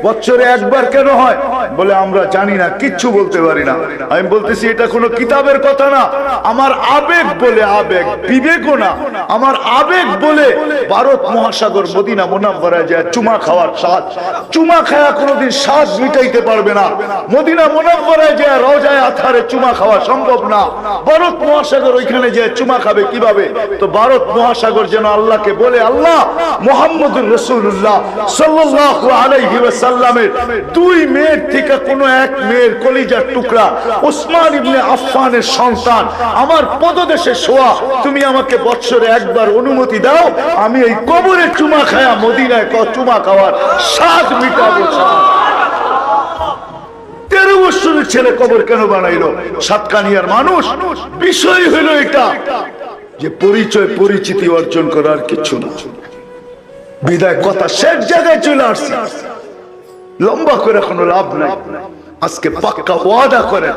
S1: বছরে একবার কেন হয়? বলে আমরা জানি না, কিচ্ছু বলতে পারি না। আমি বলতেছি এটা কোনো কিতাবের কথা না, আমার আবেগ বলে, আবেগ, বিবেকও না, আমার আবেগ বলে। ভারত মহাসাগর মদিনা মুনাওয়ারায় যায় চুমা খাওয়ার স্বাদ, চুমা খায়া কোনোদিন স্বাদ মিটাইতে পারবে না। মদিনা মুনাওয়ারায় যায় রওজায়ে আতহারে চুমা খাওয়া সম্ভব না। ভারত মহাসাগর ওইখানে যায় চুমা খাবে কিভাবে? তো ভারত মহাসাগর যেন আল্লাহকে বলে, আল্লাহ, মুহাম্মদুর রাসূলুল্লাহ সাল্লাল্লাহু আলাইহি ওয়াসাল্লামের 2 মেয়ের থেকে কোন এক মেয়ের কলিজার টুকরা ওসমান ইবনে আফফানের সন্তান আমার পদদেশে শোয়া, তুমি আমাকে বৎসরে একবার অনুমতি দাও, আমি এই কবরে চুমা খায়া মদিনায় চুমা খাওয়ার স্বাদ মিটাবো। 13 বছরের ছেলে কবর কেন বানাইলো? সাতকানিয়ার মানুষ। বিষয় হলো এটা যে পরিচয় পরিচিতি অর্জন করার কিছু না। বিদায় কথা শেষ জায়গায় চলে আসছে, লম্বা করে কোনো লাভ নাই। আজকে পাক্কা ওয়াদা করে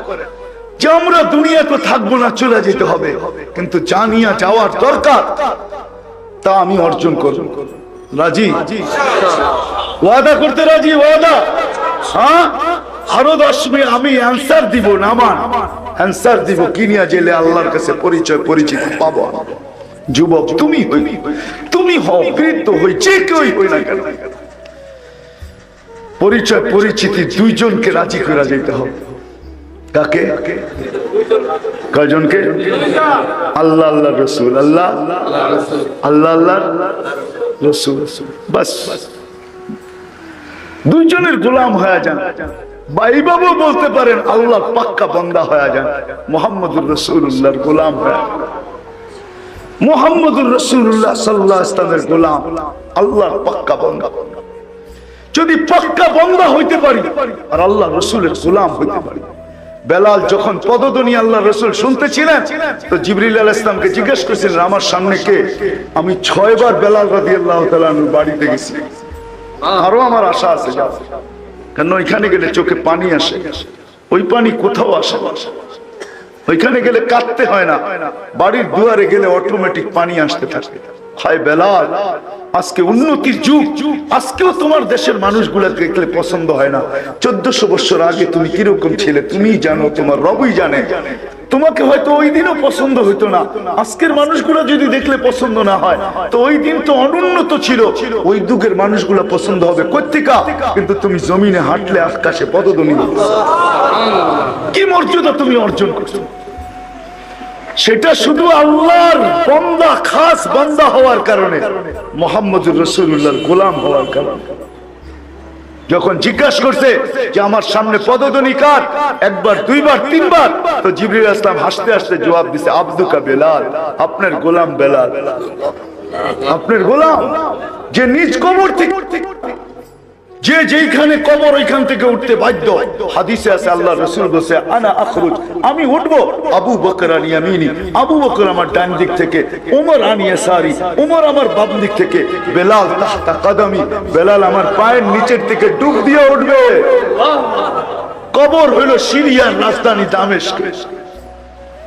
S1: যে আমরা দুনিয়াতে থাকবো না, চলে যেতে হবে, কিন্তু জানিয়া যাওয়ার দরকার, তা আমি অর্জন করব। রাজি? ওয়াদা করতে রাজি? ওয়াদা? হ্যাঁ, আরো 10 মিনিট আমি অ্যান্সার দিব, নামান অ্যান্সার দিব, কিনিয়া জেলে আল্লাহর কাছে পরিচয় পরিচিতি পাবো। যুবক তুমি হই, তুমি হও, বৃদ্ধ হই, যে কেউই হই না কেন, পরিচয় পরিচিতি 2 জনকে রাজি করে যেতে হবে। কাকে? কয়জনকে? আল্লাহ আল্লাহ রসুল, আল্লাহ আল্লাহ আল্লাহ রসুল, বাস 2 জনের গোলাম হয়ে যান। বা এইভাবে বলতে পারেন আল্লাহর পাক্কা বান্দা হয়ে যান, মুহাম্মদুর রাসূলুল্লাহর গোলাম হয়ে। মুহাম্মদুর রাসূলুল্লাহ সাল্লাল্লাহু আলাইহি ওয়াসাল্লামের গোলাম, আল্লাহর পাক্কা বান্দা। যদি পাক্কা বান্দা হইতে পারি আর আল্লাহ রাসূলের গোলাম হইতে পারি। বেলাল যখন পদধ্বনি আল্লাহ রাসূল শুনতেছিলেন, তো জিবরিল আলাইহিস সালামকে জিজ্ঞেস করেছিলেন আমার সামনে কে? আমি 6 বার বেলাল রাদিয়াল্লাহু তাআলা আনহুর বাড়িতে গেছি, আরো আমার আশা আছে যাও, কারণ ওইখানে গেলে চোখে পানি আসে, ওই পানি কোথাও আসে না। ওইখানে গেলে কাঁদতে হয় না, বাড়ির দুয়ারে গেলে অটোমেটিক পানি আসতে থাকে। হায় বেলাল, আজকে উন্নতির যুগ, আজকেও তোমার দেশের মানুষগুলা দেখলে পছন্দ হয় না। 1400 বছর আগে তুমি কিরকম ছিলে তুমিই জানো, তোমার রবই জানে। তোমাকে হয়তো ওই দিনও পছন্দ হইতো না, আজকের মানুষগুলো যদি দেখলে পছন্দ না হয়, তো ওই দিন তো অনুন্নত ছিল, ওই যুগের মানুষগুলো পছন্দ হবে কর্তিকা। কিন্তু তুমি জমিনে হাঁটলে আকাশে পদধ্বনি, কি মর্যাদা তুমি অর্জন করছো, সেটা শুধু আল্লাহর বান্দা, খাস বান্দা হওয়ার কারণে, মুহাম্মদুর রাসূলুল্লাহর গোলাম হওয়ার কারণে। যখন জিজ্ঞাসা করছে যে আমার সামনে পদধ্বনি কার, একবার, দুইবার, তিনবার, তো জিবরিল আসলাম হাসতে হাসতে জবাব দিছে, আব্দুকা বেলাল, আপনার গোলাম বেলাল, আপনার গোলাম, যে নিজ কবর থেকে, যে যেখানে কবর ওইখান থেকে উঠতে বাধ্য। হাদিসে আছে আল্লাহ রাসূল বলেছে, আনা আখরুজ, আমি উঠবো, আবু বকর আন ইয়ামিনি, আবু বকর আমার ডান দিক থেকে, ওমর আন ইয়াসারি, ওমর আমার বাম দিক থেকে, বেলাল তাহতা কদমি, বেলাল আমার পায়ের নিচের থেকে ডুব দিয়ে উঠবে। কবর হলো সিরিয়ার রাজধানী দামেস্ক।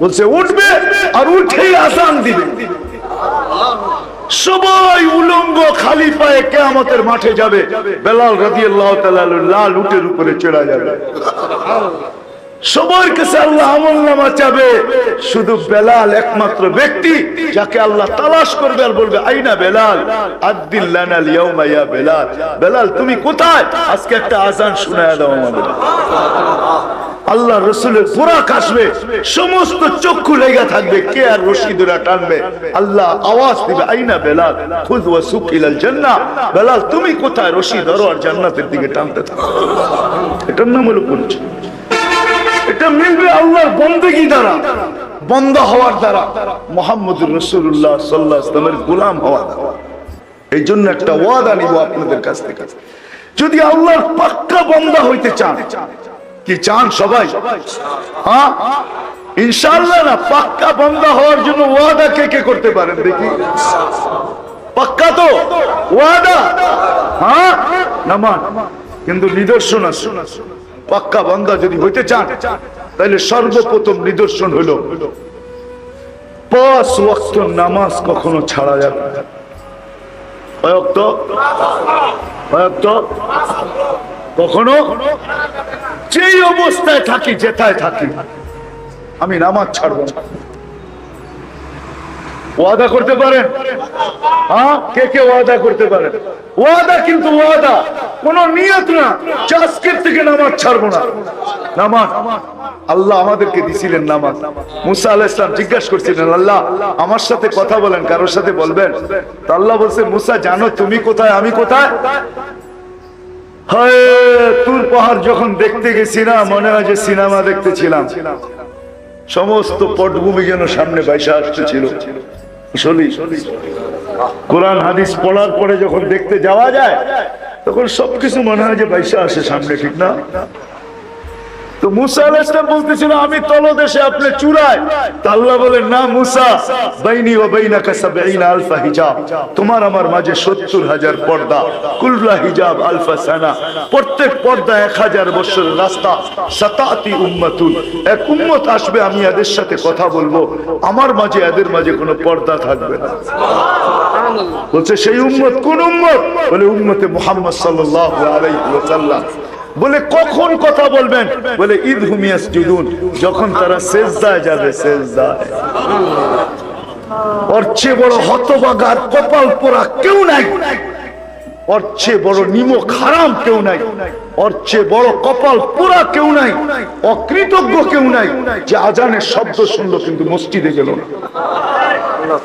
S1: বলছে উঠবে আর উঠেই আযান দিবে। সবাই উলঙ্গ খালি পায়ে কিয়ামতের মাঠে যাবে, বেলাল রাদিয়াল্লাহু তাআলা লাল উটের উপরে চড়া যাবে। সবার কাছে আল্লাহ আমলনামা চাবে, শুধু বেলাল একমাত্র ব্যক্তি যাকে আল্লাহ তালাশ করবে আর বলবে, আইনা বেলাল, আদ্দিন লানাল ইয়াউমা ইয়া বেলাল, বেলাল তুমি কোথায়, আজকে একটা আযান শোনায়া দাও আমাদের। আল্লাহ রাসূলের বুরাক আসবে, সমস্ত চক্ষু লেগে থাকবে, কে আর রশি ধরে টানবে, আল্লাহ আওয়াজ দিবে, আইনা বেলাল, খুদ ওয়া সুক ইলাল জান্নাহ, বেলাল তুমি কোথায়, রশি ধরো আর জান্নাতের দিকে টানতে থাকো। এটার নাম হলো পরিচয়। এটা মিলবে আল্লাহর বন্দেগী দ্বারা, বান্দা হওয়ার দ্বারা, মুহাম্মদুর রাসূলুল্লাহ সাল্লাল্লাহু আলাইহি ওয়াসাল্লামের গোলাম হওয়ার দ্বারা। এই জন্য একটা ওয়াদা নিব আপনাদের কাছ থেকে, যদি আল্লাহর পাক্কা বান্দা হইতে চান, কি চান সবাই? হ্যাঁ ইনশাআল্লাহ। না, পাক্কা বান্দা হওয়ার জন্য ওয়াদা কে কে করতে পারেন দেখি? পাক্কা তো ওয়াদা, হ্যাঁ নামান, কিন্তু নিদর্শন আছে। পাক্কা বান্দা যদি হইতে চান, তাহলে সর্বপ্রথম নিদর্শন হলো 5 ওয়াক্ত নামাজ কখনো ছাড়া যাবে না। কয় ওয়াক্ত? কখনো যেই অবস্থায় থাকি, যেথায় থাকি, আমি নামাজ ছাড়বো না। ওয়াদা করতে পারেন? হ্যাঁ, কে কে ওয়াদা করতে পারেন? ওয়াদা, কিন্তু ওয়াদা কোন নিয়ত না, আজকের থেকে নামাজ ছাড়বো না। নামাজ আল্লাহ আমাদেরকে দিছিলেন নামাজ। মুসা আলাইহিস সালাম জিজ্ঞাসা করছিলেন, আল্লাহ আমার সাথে কথা বলেন, কারোর সাথে বলবেন? তো আল্লাহ বলছে, মুসা জানো তুমি কোথায়, আমি কোথায়? হায়, তুর পাহাড় যখন দেখতে গেছি না, মনে হয় যে সিনেমা দেখতেছিলাম। সমস্ত পটভূমি যেন সামনে বাইসা আসতেছিল। কোরআন হাদিস পড়ার পরে যখন দেখতে যাওয়া যায়, তখন সবকিছু মনে হয় যে বাইসা আসে সামনে, ঠিক না? তো মুসা আলাইহিস সালাম বলতেছিল, আমি তলদেশে, আপনি চূড়ায়। তো আল্লাহ বলেন, না মুসা, বাইনি ওয়া বাইনাকা ৭০,০০০ হিজাব, তোমার আমার মাঝে ৭০,০০০ পর্দা, কুল্লা হিজাব আলফা সানা, প্রত্যেক পর্দা ১০০০ বছরের রাস্তা। সাতাতি উম্মাতুন, এক উম্মত আসবে, আমি এদের সাথে কথা বলবো, আমার মাঝে এদের মাঝে কোনো পর্দা থাকবে না। বলছে সেই উম্মত কোন উম্মত? বলে উম্মতে মুহাম্মদ সাল্লাল্লাহু আলাইহি ওয়াসাল্লাম। বলে কখন কথা বলবেন? বলে ইদহুম ইয়াসজুদুন, যখন তারা সিজদায় যাবে। সিজদায়। ওর চেয়ে বড় হতভাগার কপাল পোড়া কেউ নাই, ওর চেয়ে বড় নিমক হারাম কেউ নাই, ওর চেয়ে বড় কপাল পোড়া কেউ নাই, অকৃতজ্ঞ কেউ নাই, যে আজানের শব্দ শুনলো কিন্তু মসজিদে গেল না।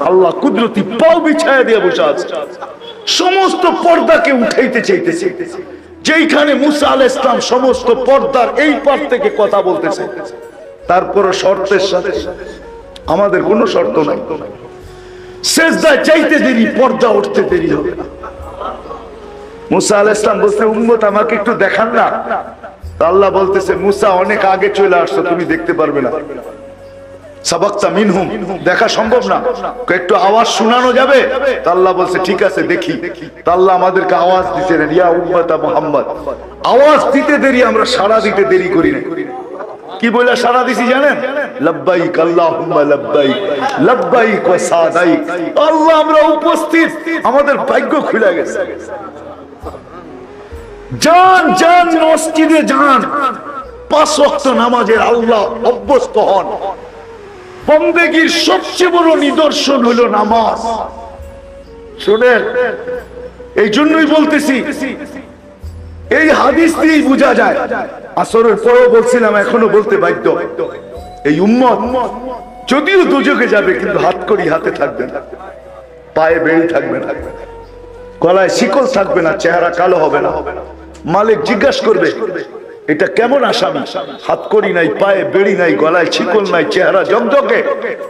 S1: আল্লাহ কুদরতি পাও বিছায়া দিয়ে বসে আছে, সমস্ত পর্দাকে উঠাইতে চাইতেছে। যেইখানে মুসা আলাইহিস সালাম সমস্ত পর্দার এই পার থেকে কথা বলতেছে, তারপরও শর্তের সাথে, আমাদের কোনো শর্ত নাই, সিজদায় যাইতে দেরি, পর্দা উঠতে দেরি হবে না। মুসা আলাইহিস সালাম বলতে, উম্মত আমাকে একটু দেখান না। আল্লাহ বলতেছে, মুসা অনেক আগে চলে আসছো, তুমি দেখতে পারবে না। সাবাক্তা মিনহুম, দেখা সম্ভব না, একটু আওয়াজ শোনানো যাবে? আল্লাহ বলছে ঠিক আছে দেখি। আল্লাহ আমাদেরকে আওয়াজ দিচ্ছেন, ইয়া উম্মতা মুহাম্মদ। আওয়াজ দিতে দেরি, আমরা সাড়া দিতে দেরি করি না। কি বলে সাড়া দিছি জানেন? লাব্বাইক আল্লাহুম্মা লাব্বাইক, লাব্বাইক ওয়া সাদাইক। আল্লাহ আমরা উপস্থিত, আমাদের ভাগ্য খুলে গেছে। যান যান মসজিদে যান, 5 ওয়াক্ত নামাজের আল্লাহ অভ্যস্ত হন। বন্দেগীর সবচেয়ে বড় নিদর্শন হলো নামাজ। শুনেন, এই জন্যই বলতেছি, এই হাদিস দিয়েই বোঝা যায়। আসরের পরেও বলছিলাম, এখনো বলতে বাধ্য, এই উম্মত যদিও দুজকে যাবে কিন্তু হাতকড়ি হাতে থাকবে না, পায়ে বেড়ি থাকবে না, গলায় শিকল থাকবে না, চেহারা কালো হবে না। মালিক জিজ্ঞাসা করবে, এটা কেমন আসামি? হাতকড়ি নাই, পায়ে বেড়ি নাই, গলায় শিকল নাই, চেহারা জগজগে।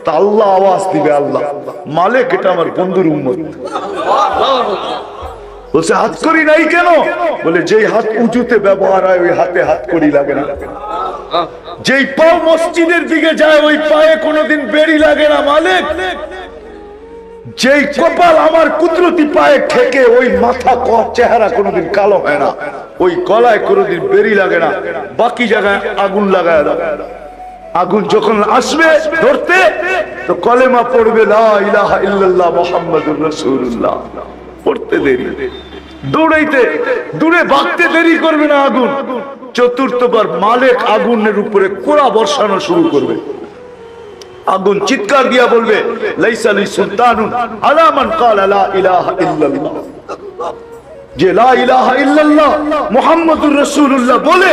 S1: তা আল্লাহ আওয়াজ দিবে, আল্লাহ মালিক, এটা আমার বন্ধুর উম্মত। বলছে হাতকড়ি নাই কেন? বলে যেই হাত উঁচুতে ব্যবহার হয় ওই হাতে হাতকড়ি লাগে না, যেই পা মসজিদের দিকে যায় ওই পায়ে কোনোদিন বেড়ি লাগে না মালিক, যেই কপাল আমার কুদরতি পায়ে ঠেকে ওই মাথা চেহারা কোনোদিন কালো হয় না, ওই গলায় কোনোদিন বেড়ি লাগে না, বাকি জায়গায় আগুন লাগায় দাও। আগুন যখন আসবে ধরতে, তো কলেমা পড়বে লা ইলাহা ইল্লাল্লাহ মুহাম্মাদুর রাসূলুল্লাহ, পড়তে দেরি, দৌড়াইতে দূরে ভাগতে দেরি করবে না আগুন। চতুর্থবার মালিক আগুনের উপরে কোড়া বর্ষানো শুরু করবে। আগুন চিৎকার দিয়া বলবে, লাইসা লি সুলতানুন আলা মান ক্বালা লা ইলাহা ইল্লাল্লাহ, যে লা ইলাহা ইল্লাল্লাহ মুহাম্মাদুর রাসূলুল্লাহ বলে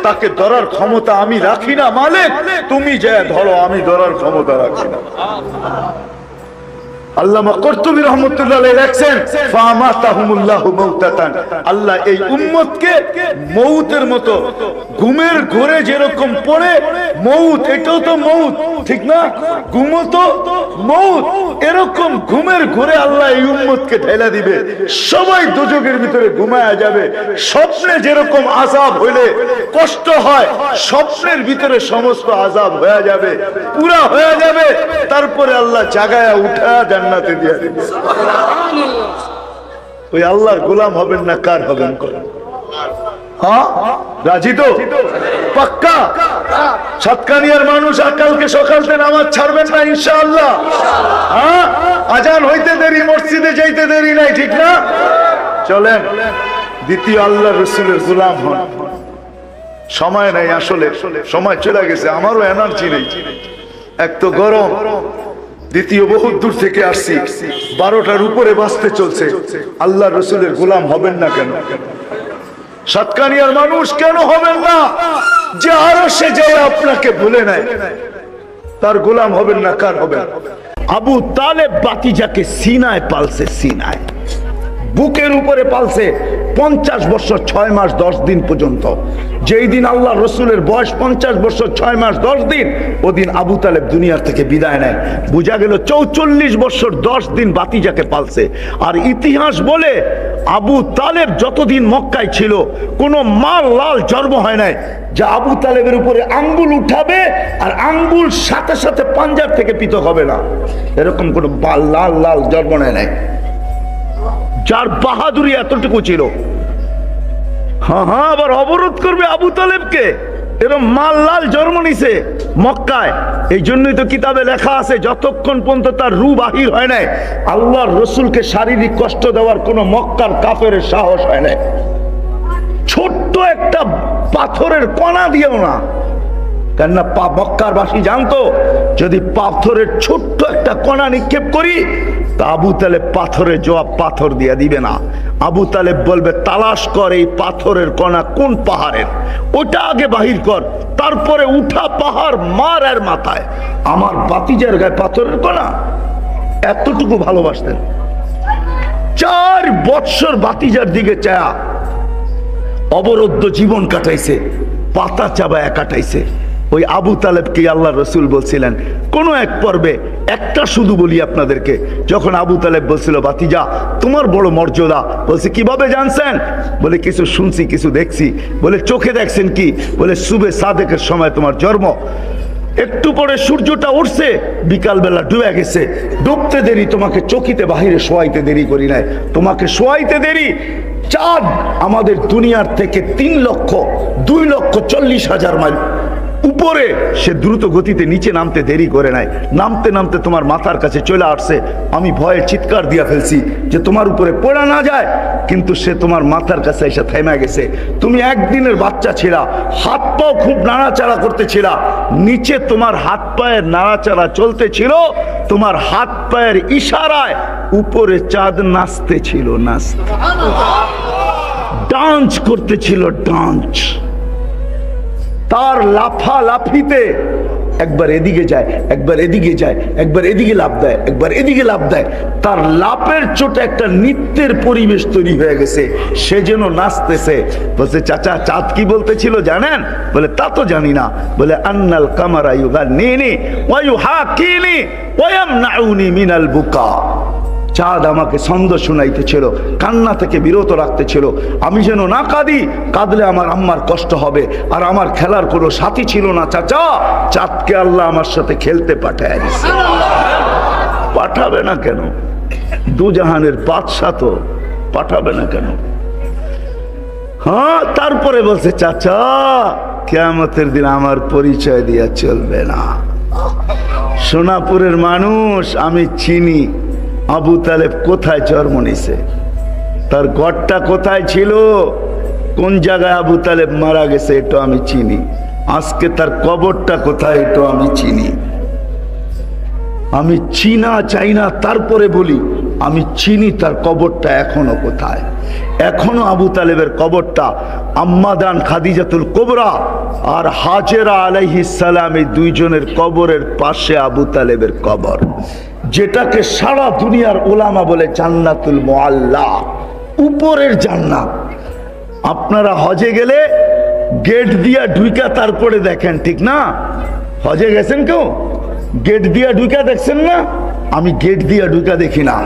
S1: তাকে ধরার ক্ষমতা আমি রাখি না মালিক, তুমি যা ধরো, আমি ধরার ক্ষমতা রাখি না। আল্লামা কুরতুবী রাহমাতুল্লাহ আলাইহি লেখেন, ফামাতাহুমুল্লাহু মাউতাতান, আল্লাহ এই উম্মতকে মউতের মতো, ঘুমের ঘোরে যেরকম পড়ে মউত, এটাও তো মউত, ঠিক না? ঘুমও তো মউত, এরকম ঘুমের ঘোরে আল্লাহ এই উম্মতকে ঢেলা দিবে। সবাই দোজখের ভিতরে ঘুমায়া যাবে। স্বপ্নে যেরকম আযাব হইলে কষ্ট হয়, স্বপ্নের ভিতরে সমস্ত আযাব হয়ে যাবে, পুরা হয়ে যাবে। তারপরে আল্লাহ জাগায়া উঠা জান্নাতে দিয়ে দিবে। ওই আল্লাহর গোলাম হবেন না কার হবেন? হ্যাঁ, রাজি তো? পাক্কা? সাতকানিয়ার মানুষ কালকে সকালতে নামাজ ছাড়বেন না ইনশাআল্লাহ? হ্যাঁ, আজান হইতে দেরি, মসজিদে যাইতে দেরি নাই, ঠিক না? চলেন দ্বিতীয় আল্লাহ রসুলের গোলাম হন। সময় নাই, আসলে সময় চলে গেছে, আমারও এনার্জি নেই, এক তো গরম, দ্বিতীয় বহুত দূর থেকে আসছি, 12টার উপরে বাঁচতে চলছে। আল্লাহ রসুলের গোলাম হবেন না কেন? সাতকানিয়ার মানুষ কেন হবেন না? যে আরো সে যায় আপনাকে ভুলে নেয়, তার গোলাম হবেন না কার হবেন? আবু তালেব বাতিজাকে সিনায় পালছে, সিনায় বুকের উপরে পালছে 50 বছর 6 মাস 10 দিন পর্যন্ত। যেই দিন আল্লাহ রসুলের বয়স 50 বছর 6 মাস 10 দিন, ওদিন আবু তালেব দুনিয়ার থেকে বিদায় নেয়। বোঝা গেল 44 বছর 10 দিন বাতিজাকে পালছে। আর ইতিহাস বলে আবু তালেব যতদিন মক্কায় ছিল কোনো মা লাল জন্ম হয় নাই যা আবু তালেবের উপরে আঙ্গুল উঠাবে আর আঙ্গুল সাথে সাথে পাঞ্জাব থেকে পৃথক হবে না, এরকম কোনো লাল লাল জন্ম নেয় নাই, যার বাহাদুরি এতটুকু ছিল। হ্যাঁ, আবার অবরোধ করবে আবু তালেবকে, এরকম মাল লাল জন্ম নিছে মক্কায়। এই জন্যই তো কিতাবে লেখা আছে, যতক্ষণ পর্যন্ত তার রূহ বাহির হয় নাই আল্লাহর রসুলকে শারীরিক কষ্ট দেওয়ার কোন মক্কার কাফেরের সাহস হয় নাই। ছোট্ট একটা পাথরের কণা দিও না, কেননা মক্কার বাসী জানতো যদি পাথরের ছোট্ট একটা কণা নিক্ষেপ করি তা আবু তালেব পাথরের জবাব পাথর দিয়ে দিবে না। আবু তালেব বলবে, তালাশ কর এই পাথরের কণা কোন পাহাড়ের, ওটা আগে বাহির কর, তারপরে উঠা পাহাড় মার এর মাথায়। আমার বাতিজার গায়ে পাথরের কণা, এতটুকু ভালোবাসতেন। 4 বৎসর বাতিজার দিকে চায়া অবরুদ্ধ জীবন কাটাইছে, পাতা চাবায়া কাটাইছে। ওই আবু তালেবকে আল্লাহ রসুল বলছিলেন কোন এক পর্বে, একটা শুধু বলি আপনাদেরকে, যখন আবু তালেব বলছিল বাতিজা তোমার বড় মর্যাদা, বলছে কিভাবে জানছেন? বলে কিছু শুনছি, কিছু দেখছি। বলে চোখে দেখছেন কি? বলে সুবে সাদেকের সময় তোমার জন্ম, একটু পরে সূর্যটা উঠছে, বিকাল বেলা ডুবে গেছে, ডুবতে দেরি, তোমাকে চকিতে বাহিরে শোয়াইতে দেরি করি নাই, তোমাকে শোয়াইতে দেরি। চাঁদ আমাদের দুনিয়ার থেকে 3,02,40,000 মাইল উপরে উপরে, সে দ্রুত গতিতে নিচে নামতে দেরি করে নাই, নামতে নামতে তোমার মাথার কাছে চলে আসছে। আমি ভয়ে চিৎকার দিয়া ফেলছি যে তোমার উপরে পড়া না যায়, কিন্তু সে তোমার মাথার কাছে এসে থেমে গেছে। তুমি একদিনের বাচ্চা ছিলা, হাত পাও খুব নাড়াচাড়া করতেছিলা, নিচে তোমার হাত পায়ের নাড়াচাড়া চলতেছিল, তোমার হাত পায়ের ইশারায় উপরে চাঁদ নাচতেছিল, ডান্স করতেছিল, ডান্স। তার লাফালাফিতে একবার এদিকে যায়, একবার এদিকে যায়, একবার এদিকে লাফ দেয়, একবার এদিকে লাফ দেয়। তার লাফের চোটে একটা নৃত্যের পরিবেশ তৈরি হয়ে গেছে, সে যেন নাচতেছে। বলছে, চাচা চাঁদ কি বলতেছিল জানেন? বলে, তা তো জানি না। বলে, আন্নাল কামারা ইউগান্নিনি ওয়া ইউহাকিনি ওয়া ইয়ামনাউনি মিনাল বুকা। চাঁদ আমাকে ছন্দ শুনাইতেছিল, কান্না থেকে বিরত রাখতেছিল। আমি যেন না কাঁদি, কাঁদলে আমার আম্মার কষ্ট হবে, আর আমার খেলার কোনো সাথী ছিল না। চাচা, চাঁদকে আল্লাহ আমার সাথে খেলতে পাঠায় দিছে। পাঠাবে না কেন? দুজাহানের বাদশা তো, পাঠাবে না কেন? হ্যাঁ, তারপরে বলছে, চাচা কিয়ামতের দিন আমার পরিচয় দিয়া চলবে না। সোনাপুরের মানুষ আমি চিনি আবু তালেব কোথায় জন্ম নিছে, তার ঘরটা কোথায় ছিল, কোন জায়গায় আবু তালেব মারা গেছে, এটা আমি চিনি। আজকে তার কবরটা কোথায়, এটা আমি চিনি। আমি চিনা চাই না, তারপরে বলি আমি চিনি তার কবরটা এখনো কোথায়। এখনো আবু তালেবের কবরটা আম্মাদান খাদিজাতুল কুবরা আর হাজেরা আলাইহিস সালাম, এই দুইজনের কবরের পাশে আবু তালেবের কবর, যেটাকে সারা দুনিয়ার উলামা বলে জান্নাতুল মুআল্লা, উপরের জান্নাত। আপনারা হজে গেলে গেট দিয়া ঢুকা তারপরে দেখেন, ঠিক না? হজে গেছেন কেউ? গেট দিয়া ঢুকা দেখছেন না? আমি গেট দিয়া ঢুকা দেখি না,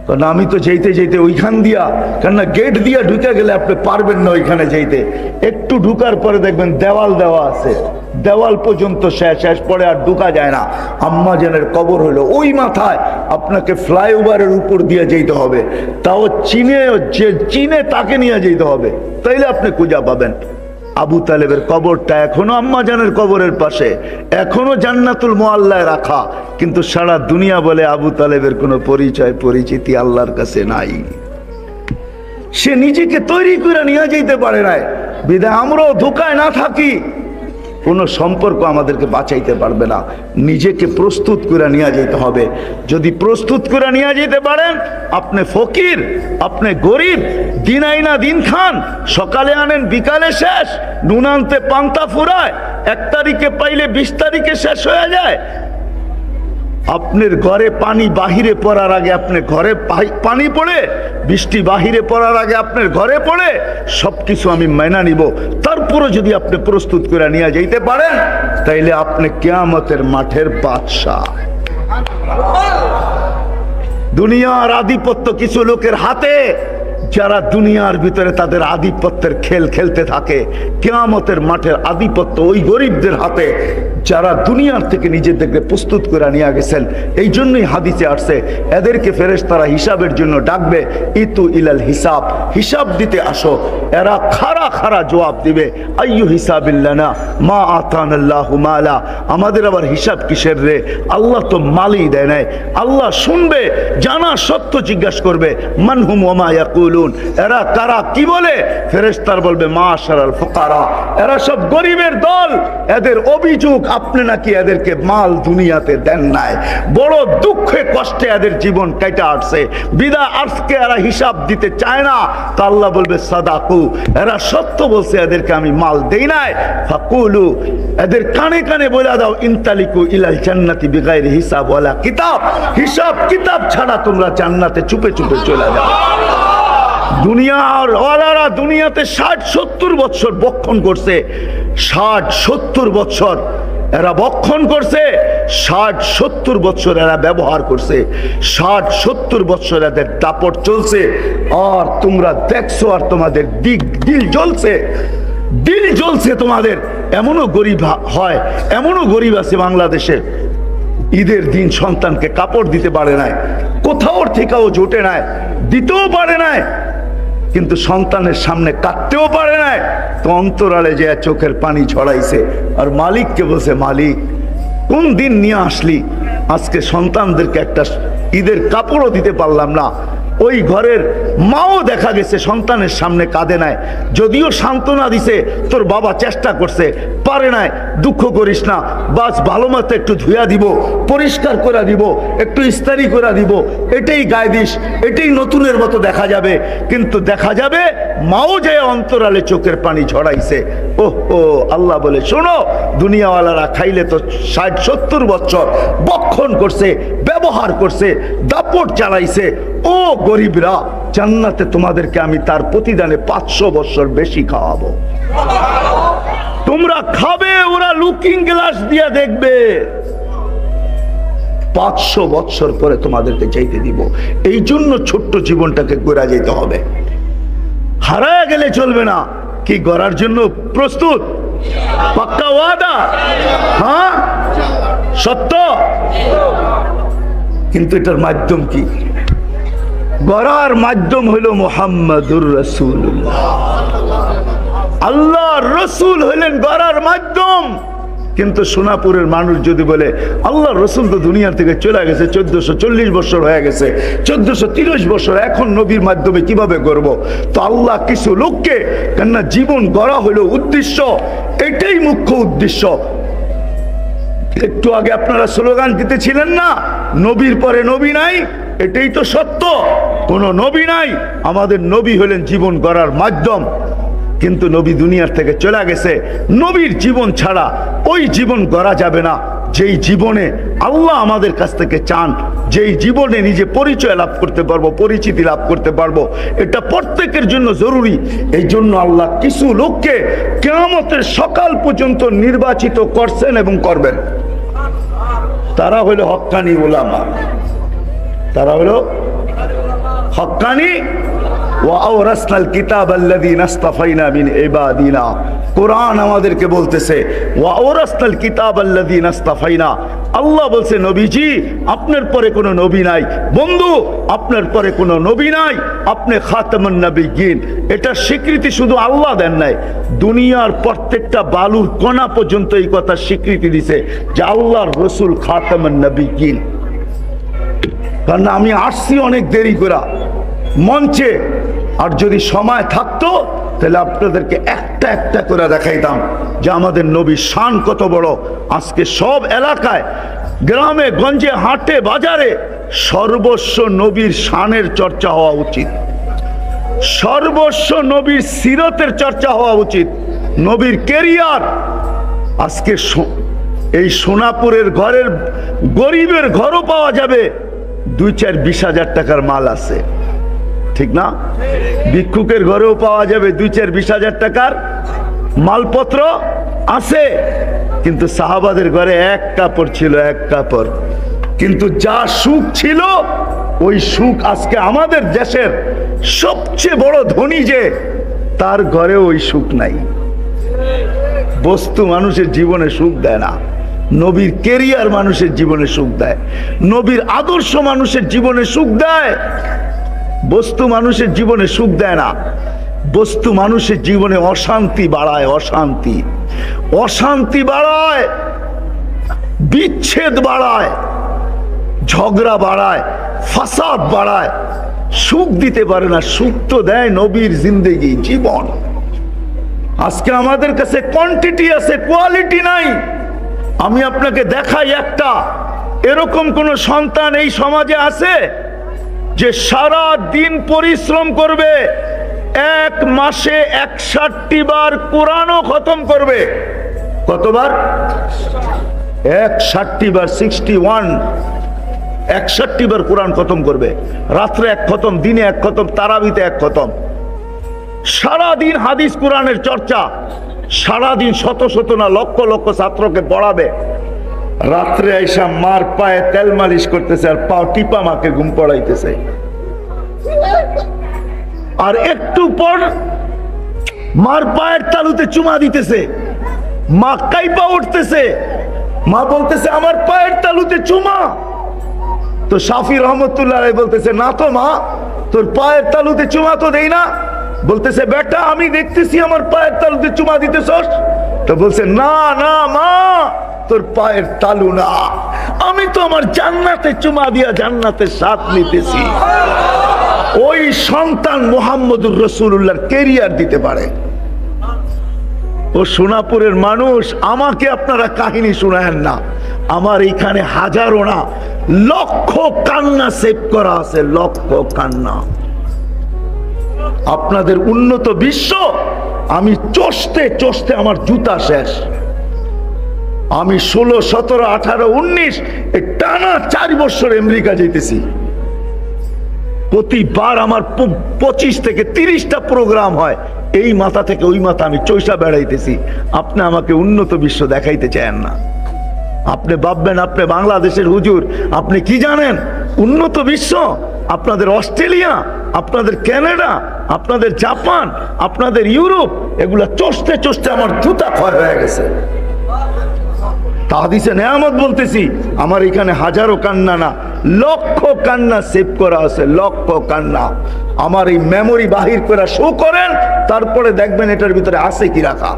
S1: কারণ আমি তো যেতে যেতে ওইখান দিয়া, কেননা গেট দিয়া ঢুকে গেলে আপনি পারবেন না ওইখানে যেতে। একটু ঢুকার পরে দেখবেন দেওয়াল দেওয়া আছে, দেওয়াল পর্যন্ত শেষ পরে আর ঢুকা যায় না। আম্মা জানের কবর হলো ওই মাথায়, আপনাকে ফ্লাইওভারের উপর দিয়ে যেতে হবে, তাও চিনে তাকে নিয়ে যেতে হবে, তাইলে আপনি খুঁজা পাবেন। আবু তালেবের কবরটা এখনো আম্মা জানের কবরের পাশে, এখনো জান্নাতুল মুআল্লায় রাখা, কিন্তু সারা দুনিয়া বলে আবু তালেবের কোনো পরিচয় পরিচিতি আল্লাহর কাছে নাই। সে নিজেকে তৈরি করে নিয়ে যেতে পারে নাই, বিধায় আমরাও ধোকায় না থাকি, কোনো সম্পর্ক আমাদেরকে বাঁচাইতে পারবে না। নিজেকে প্রস্তুত করে নিয়ে যেতে হবে। যদি প্রস্তুত করে নিয়ে যেতে পারেন, আপনি ফকির, আপনি গরিব, দিন আইনা দিন খান, সকালে আনেন বিকালে শেষ, নুন আনতে পান্তা ফুরায়, 1 তারিখে পাইলে 20 তারিখে শেষ হয়ে যায়। আপনার ঘরে পানি বাহিরে পড়ার আগে আপনার ঘরে পানি পড়ে, বৃষ্টি বাহিরে পড়ার আগে আপনার ঘরে পড়ে, সবকিছু আমি মাইনা নিব। তারপরে যদি আপনি প্রস্তুত করে নিয়ে যাইতে পারেন, তাইলে আপনি কিয়ামতের মাঠের বাদশা। দুনিয়ার আধিপত্য কিছু লোকের হাতে, যারা দুনিয়ার ভিতরে তাদের আধিপত্যের খেল খেলতে থাকে। কিয়ামতের মাঠের আধিপত্য ওই গরিবদের হাতে, যারা দুনিয়ার থেকে নিজেদেরকে প্রস্তুত করে নিয়ে গেছেন। এই জন্যই হাদিসে আসছে, এদেরকে ফেরেশতারা হিসাবের জন্য ডাকবে, ইতু ইলাল হিসাব, হিসাব দিতে আসো। এরা খাড়া খাড়া জবাব দিবে, আইয়ু হিসাবিল্লানা মা আতানাল্লাহু মালা, আমাদের আবার হিসাব কিসের রে, আল্লাহ তো মালই দেয় নাই। আল্লাহ শুনবে, জানা সত্য জিজ্ঞাসা করবে, মানহুম ওয়া মা ইয়াকুলুন, এরা কারা, কি বলে? ফেরেশতারা বলবে মাশারাল ফুকারা, এরা সব গরিবের দল। এদের অভিযোগ আপনি নাকি এদেরকে মাল দুনিয়াতে দেন নাই, বড় দুঃখে কষ্টে এদের জীবন কেটে আসছে, বিদায় আজকে এরা হিসাব দিতে চায় না। তো আল্লাহ বলবে সাদাকু, এরা সত্য বলছে, এদেরকে আমি মাল দেই নাই। ফাকুলু, এদের কানে কানে বলে দাও, ইনতালিকু ইলাল জান্নাতি বিগাইরি হিসাব ওয়ালা কিতাব, হিসাব কিতাব ছাড়া তোমরা জান্নাতে চুপে চুপে চলে যাও। দুনিয়ার ওয়ালারা দুনিয়াতে 60-70 বছর বক্ষণ করছে, 60-70 বছর এরা বক্ষণ করছে, 60-70 বছর এরা ব্যবহার করছে, 60-70 বছর এদের দাপট চলছে। আর তোমরা দেখছো, আর তোমাদের দিল জ্বলছে, দিল জ্বলছে তোমাদের। এমনও গরিব হয়, এমনও গরিব আছে বাংলাদেশে, ঈদের দিন সন্তানকে কাপড় দিতে পারে নাই, কোথাও থেকেও জোটে নাই, দিতেও পারে নাই, কিন্তু সন্তানের সামনে কাটতেও পারে নাই। এত অন্তরালে যে চোখের পানি ঝরাইছে, আর মালিককে বলছে, মালিক কোন দিন নিয়ে আসলি, আজকে সন্তানদেরকে একটা ঈদের কাপড়ও দিতে পারলাম না। ওই ঘরের মাও দেখা গেছে সন্তানের সামনে কাঁদে নাই, যদিও সান্ত্বনা দিছে, তোর বাবা চেষ্টা করছে, পারে নাই, দুঃখ করিস না, বাস ভালো মতো একটু ধুয়া দিব, পরিষ্কার করে দিব, একটু ইস্তারি করে দিব, এটাই গায়ে দিস, এটাই নতুনের মতো দেখা যাবে। কিন্তু দেখা যাবে মাও যায় অন্তরালে চোখের পানি ঝরাইছে। ওহ ও আল্লাহ বলে, শোনো, দুনিয়াওয়ালারা খাইলে তো 60-70 বছর বক্ষণ করছে, ব্যবহার করছে, দাপট চালাইছে। ও গরিবরা, জান্নাতে তোমাদেরকে আমি তার প্রতিদানে 500 বছর বেশি খাওয়াবো। তোমরা খাবে, ওরা লুকিং গ্লাস দিয়ে দেখবে। 500 বছর পরে তোমাদেরকে চাইতে দিব। এই জন্য ছোট্ট জীবনটাকে গড়া যেতে হবে, হারায় গেলে চলবে না। কি গড়ার জন্য প্রস্তুত? পাক্কা ওয়াদা? হ্যাঁ, সত্য। কিন্তু এটার মাধ্যম কি? গড়ার মাধ্যম হইল মুহাম্মাদুর রাসূলুল্লাহ। আল্লাহর রাসূল হইলেন গড়ার মাধ্যম। কিন্তু সোনাপুরের মানুষ যদি বলে, আল্লাহর রাসূল তো দুনিয়ার থেকে চলে গেছে, 1440 বছর হয়ে গেছে, 1430 বছর, এখন নবীর মাধ্যমে কিভাবে গড়ব? তো আল্লাহ কিছু লোককে, কেননা জীবন গড়া হইল উদ্দেশ্য, এটাই মুখ্য উদ্দেশ্য। একটু আগে আপনারা স্লোগান দিতেছিলেন না, নবীর পরে নবী নাই, এটাই তো সত্য। কোন নবী নাই, আমাদের নবী হলেন জীবন গড়ার মাধ্যম। কিন্তু নবী দুনিয়ার থেকে চলে গেছে, নবীর জীবন ছাড়া ওই জীবন গড়া যাবে না যেই জীবনে আল্লাহ আমাদের কাছ থেকে চান, যেই জীবনে নিজে পরিচয় লাভ করতে পারবো, পরিচিতি লাভ করতে পারবো। এটা প্রত্যেকের জন্য জরুরি। এই জন্য আল্লাহ কিছু লোককে কিয়ামতের সকাল পর্যন্ত নির্বাচিত করছেন এবং করবেন। তারা হলো হক্কানি উলামা, তারা হলো হক্কানি। ওয়াওরাসনাল কিতাবাল্লাযীনা ইসতাফাইনা মিন ইবাদিনা। কোরআন আমাদেরকে বলতেছে, ওয়াওরাসনাল কিতাবাল্লাযীনা ইসতাফাইনা। আল্লাহ বলছে, নবীজি আপনার পরে কোনো নবী নাই, বন্ধু আপনার পরে কোনো নবী নাই, আপনি খাতামুন নবিয়্যিন। এটা স্বীকৃতি শুধু আল্লাহ দেন নাই, দুনিয়ার প্রত্যেকটা বালুর কণা পর্যন্ত এই কথা স্বীকৃতি দিছে যে আল্লাহর রাসূল খাতামুন নবিয়্যিন। কারণ আমি আসছি অনেক দেরি করে মঞ্চে, আর যদি সময় থাকতো তাহলে আপনাদেরকে একটা একটা করে দেখাইতাম যে আমাদের নবীর শান কত বড়। আজকে সব এলাকায়, গ্রামে গঞ্জে, হাটে বাজারে সর্বস্ব নবীর শানের চর্চা হওয়া উচিত, সর্বস্ব নবীর সিরতের চর্চা হওয়া উচিত, নবীর কেরিয়ার। আজকে এই সোনাপুরের ঘরের গরিবের ঘরও পাওয়া যাবে 2-4-20 হাজার টাকার মাল আছে, ঠিক না? ভিক্ষুকের ঘরেও পাওয়া যাবে 2-4-20 হাজার টাকার মালপত্র আছে। কিন্তু সাহাবাদের ঘরে এক কাপড় ছিল, এক কাপড়। কিন্তু যা সুখ ছিল, ওই সুখ আজকে আমাদের দেশের সবচেয়ে বড় ধনী যে, তার ঘরে ওই সুখ নাই। বস্তু মানুষের জীবনে সুখ দেয় না, নবীর কেরিয়ার মানুষের জীবনে সুখ দেয়, নবীর আদর্শ মানুষের জীবনে সুখ দেয়। বস্তু মানুষের জীবনে সুখ দেয় না, বস্তু মানুষের জীবনে অশান্তি বাড়ায়, অশান্তি, অশান্তি বাড়ায়, বিচ্ছেদ বাড়ায়, ঝগড়া বাড়ায়, ফাসাদ বাড়ায়, সুখ দিতে পারে না। সুখ তো দেয় নবীর জিন্দেগি, জীবন। আজকে আমাদের কাছে কোয়ান্টিটি আছে, কোয়ালিটি নাই। আমি আপনাকে দেখাই একটা, এরকম কোন সন্তান এই সমাজে আছে যে সারা দিন পরিশ্রম করবে, এক মাসে 61 বার কোরআনও খতম করবে? কতবার? 61 বার, 61, 61 বার কোরআন খতম করবে। রাত্রে এক খতম, দিনে এক খতম, তারাবিতে এক খতম। সারাদিন হাদিস কোরআনের চর্চা, সারাদিন শত শত না লক্ষ লক্ষ ছাত্রকে পড়াবে। রাত্রে আইসা মার পায়ে তেল মালিশ করতেছে আর পাও টিপা মাকে ঘুম পড়াইতেছে। আর একটু পর মার পায়ের তালুতে চুমা দিতেছে, মা কাইপা উঠতেছে, মা বলতেছে আমার পায়ের তালুতে চুমা। তো শাফি রহমতুল্লাহ বলতেছে, না তো মা, তোর পায়ের তালুতে চুমা তো দেই না, বলতেছে বেটা আমি দেখতেছি আমার পায়ের তালুতে চুমা দিতেছস। তো বলছে না না মা, তোর পায়ের তালু না, আমি তো আমার জান্নাতে চুমা দিয়া জান্নাতের স্বাদ নিতেছি। ওই সন্তান মুহাম্মদুর রাসূলুল্লাহর ক্যারিয়ার দিতে পারে। ও সোনাপুরের মানুষ, আমাকে আপনারা কাহিনী শোনায়েন না, আমার এখানে হাজারো না লক্ষ কান্না সেভ করা আছে, লক্ষ কান্না। আপনাদের উন্নত বিশ্ব, আমি চষতে চষতে আমার জুতা শেষ। আমি 16, 17, 18, 19 টানা 4 বছর আমেরিকা যেতেছি। প্রতিবার আমার 25 থেকে 30টা প্রোগ্রাম হয়, এই মাথা থেকে ওই মাথা আমি চৈষা বেড়াইতেছি। আপনি আমাকে উন্নত বিশ্ব দেখাইতে চান না। আপনি ভাববেন আপনি বাংলাদেশের হুজুর, আপনি কি জানেন উন্নত বিশ্ব? আপনাদের অস্ট্রেলিয়া, আপনাদের কানাডা, আপনাদের জাপান, আপনাদের ইউরোপ, এগুলা চষতে চষতে আমার জুতা ক্ষয় হয়ে গেছে। হাদিসে নেয়ামত বলতেছি, আমার এখানে হাজারো কান্না না লক্ষ কান্না সেভ করা আছে, লক্ষ কান্না। আমার এই মেমোরি বাহির করে শো করেন, তারপরে দেখবেন এটার ভিতরে আছে কি রাখা।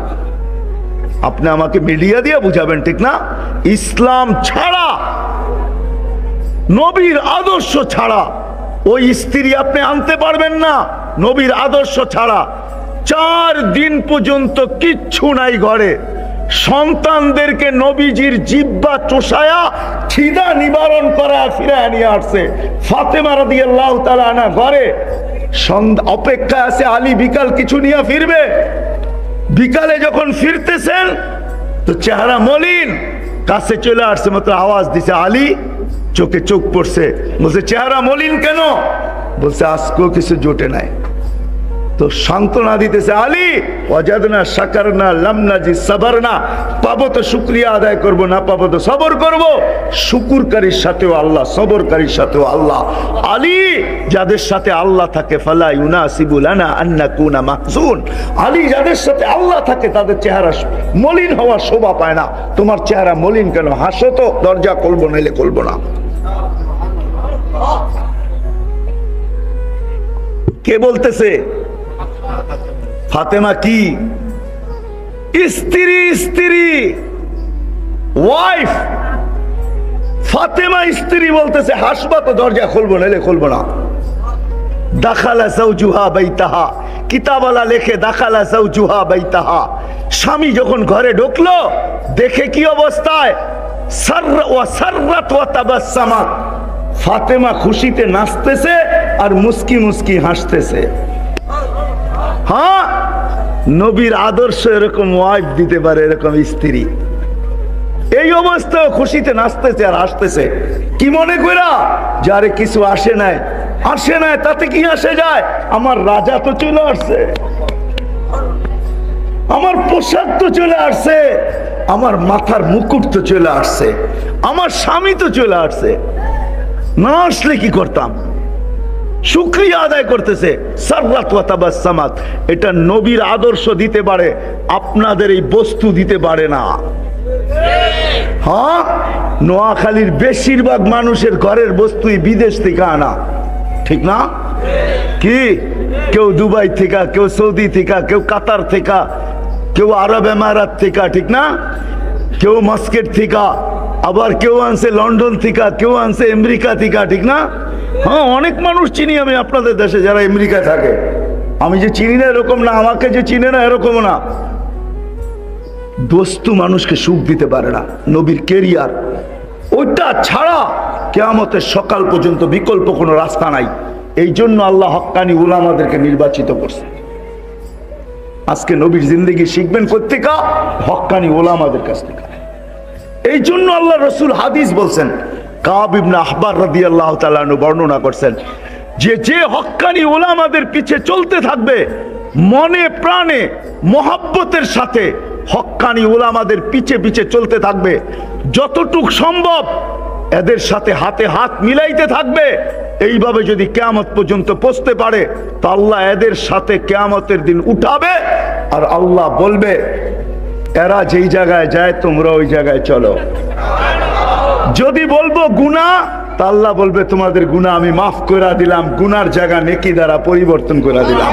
S1: আপনি আমাকে মিডিয়া দিয়ে বুঝাবেন, ঠিক না? ইসলাম ছাড়া, নবীর আদর্শ ছাড়া ওই স্ত্রী আপনি আনতে পারবেন না। নবীর আদর্শ ছাড়া 4 দিন পর্যন্ত কিচ্ছু নাই ঘরে। সন্তানদেরকে নবীজির জিহ্বা চোষায়া খিদা নিবারণ করা ফিরায় নিয়ে আসছে। ফাতেমা রাদিয়াল্লাহু তাআলা আনহা ঘরে অপেক্ষা আছে, আলী বিকাল কিছু নিয়ে ফিরবে। বিকালে যখন ফিরতেছেন তো চেহারা মলিন, কাছে চলে আসছে, মাত্র আওয়াজ দিছে আলী, চোখে চোখ পড়ছে। বলছে চেহারা মলিন কেন? বলছে আজকেও কিছু জোটে নাই। তো সান্ত্বনা দিতেছে, আলী ওয়াজাদনা শাকারনা লাম নাজি সাবরনা, পাবো তো শুকরিয়া আদায় করব, না পাবো তো সবর করব। শুকুরকারীর সাথেও আল্লাহ, সবরকারীর সাথেও আল্লাহ। আলী যাদের সাথে আল্লাহ থাকে, ফালা ইউনাসিবু লানা আন নাকুনা মাহজুন, আলী যাদের সাথে আল্লাহ থাকে তাদের চেহারা মলিন হওয়ার শোভা পায় না। তোমার চেহারা মলিন কেন? হাসো তো, দরজা খুলবো নাইলে খুলবো না। কে বলতেছে? ফাতেমা কি স্ত্রী, স্ত্রী ওয়াইফ। ফাতেমা স্ত্রী বলতেছে হাসবা তো, দরজা খুলবো নাইলে খুলবো না। দাখালা যাওজুহা বাইতাহা, কিতাবওয়ালা লেখে দাখালা যাওজুহা বাইতাহা। স্বামী যখন ঘরে ঢুকলো, দেখে কি অবস্থায়, সাররাত ওয়া তাবাসসামাত, ফাতেমা খুশিতে নাচতেছে আর মুস্কি মুস্কি হাসতেছে। হ্যাঁ, নবীর আদর্শ এরকম ওয়াইফ দিতে পারে, এরকম স্ত্রী। এই অবস্থায় খুশিতে নাচতেছে আর হাসতেছে। কি মনে কইরা? যারে কিছু আসে নাই, আসে নাই, তাতে কি আসে যায়? আমার রাজা তো চলে আসছে, আমার পোশাক তো চলে আসছে, আমার মাথার মুকুট তো চলে আসছে, আমার স্বামী তো চলে আসছে। না আসলে কি করতাম? শুকরিয়া আদায় করতেছে। সাররাত ওয়া তাবাসসামাত, এটা নবীর আদর্শ দিতে পারে, আপনাদের এই বস্তু দিতে পারে না। হ্যাঁ, নোয়াখালীর বেশিরভাগ মানুষের ঘরের বস্তুই বিদেশ থেকে আনা, ঠিক না? কি কেউ দুবাই থেকে, কেউ সৌদি থেকে, কেউ কাতার থেকে, কেউ আরব এমারাত থেকে, ঠিক না? কেউ মাস্কেট থেকে, আবার কেউ আনছে লন্ডন থেকে, কেউ আনছে আমেরিকা থেকে, ঠিক না? হ্যাঁ, অনেক মানুষ চিনি আমি আপনাদের দেশে যারা আমেরিকায় থাকে। আমি যে চিনি না এরকম না, আমাকে যে চিনে না এরকম না। বস্তু মানুষকে সুখ দিতে পারে না, নবীর ক্যারিয়ার ওইটা ছাড়া কিয়ামতের সকাল পর্যন্ত বিকল্প কোনো রাস্তা নাই। এই জন্য আল্লাহ হক্কানি উলামাদেরকে নির্বাচিত করছে। আজকে নবীর জিন্দেগি শিখবেন কোত্থেকে? হক্কানি উলামাদের কাছ থেকে। এই জন্য আল্লাহ রসুল হাদিস বলছেন, কাব ইবনে আহবার রাদিয়াল্লাহু তাআলা আনহু বর্ণনা করছেন যে যে হক্কানি উলামাদের পিছে চলতে থাকবে, মনে প্রাণে মহব্বতের সাথে হক্কানি উলামাদের পিছে পিছে চলতে থাকবে, যতটুক সম্ভব এদের সাথে হাতে হাত মিলাইতে থাকবে, এইভাবে যদি কিয়ামত পর্যন্ত পৌঁছতে পারে তো আল্লাহ এদের সাথে কিয়ামতের দিন উঠাবে। আর আল্লাহ বলবে, এরা যেই জায়গায় যায় তোমরা ওই জায়গায় চলো। যদি বলবো গুনাহ, তা আল্লাহ বলবে তোমাদের গুনাহ আমি মাফ করে দিলাম, গুনার জায়গা নেকি দ্বারা পরিবর্তন করে দিলাম।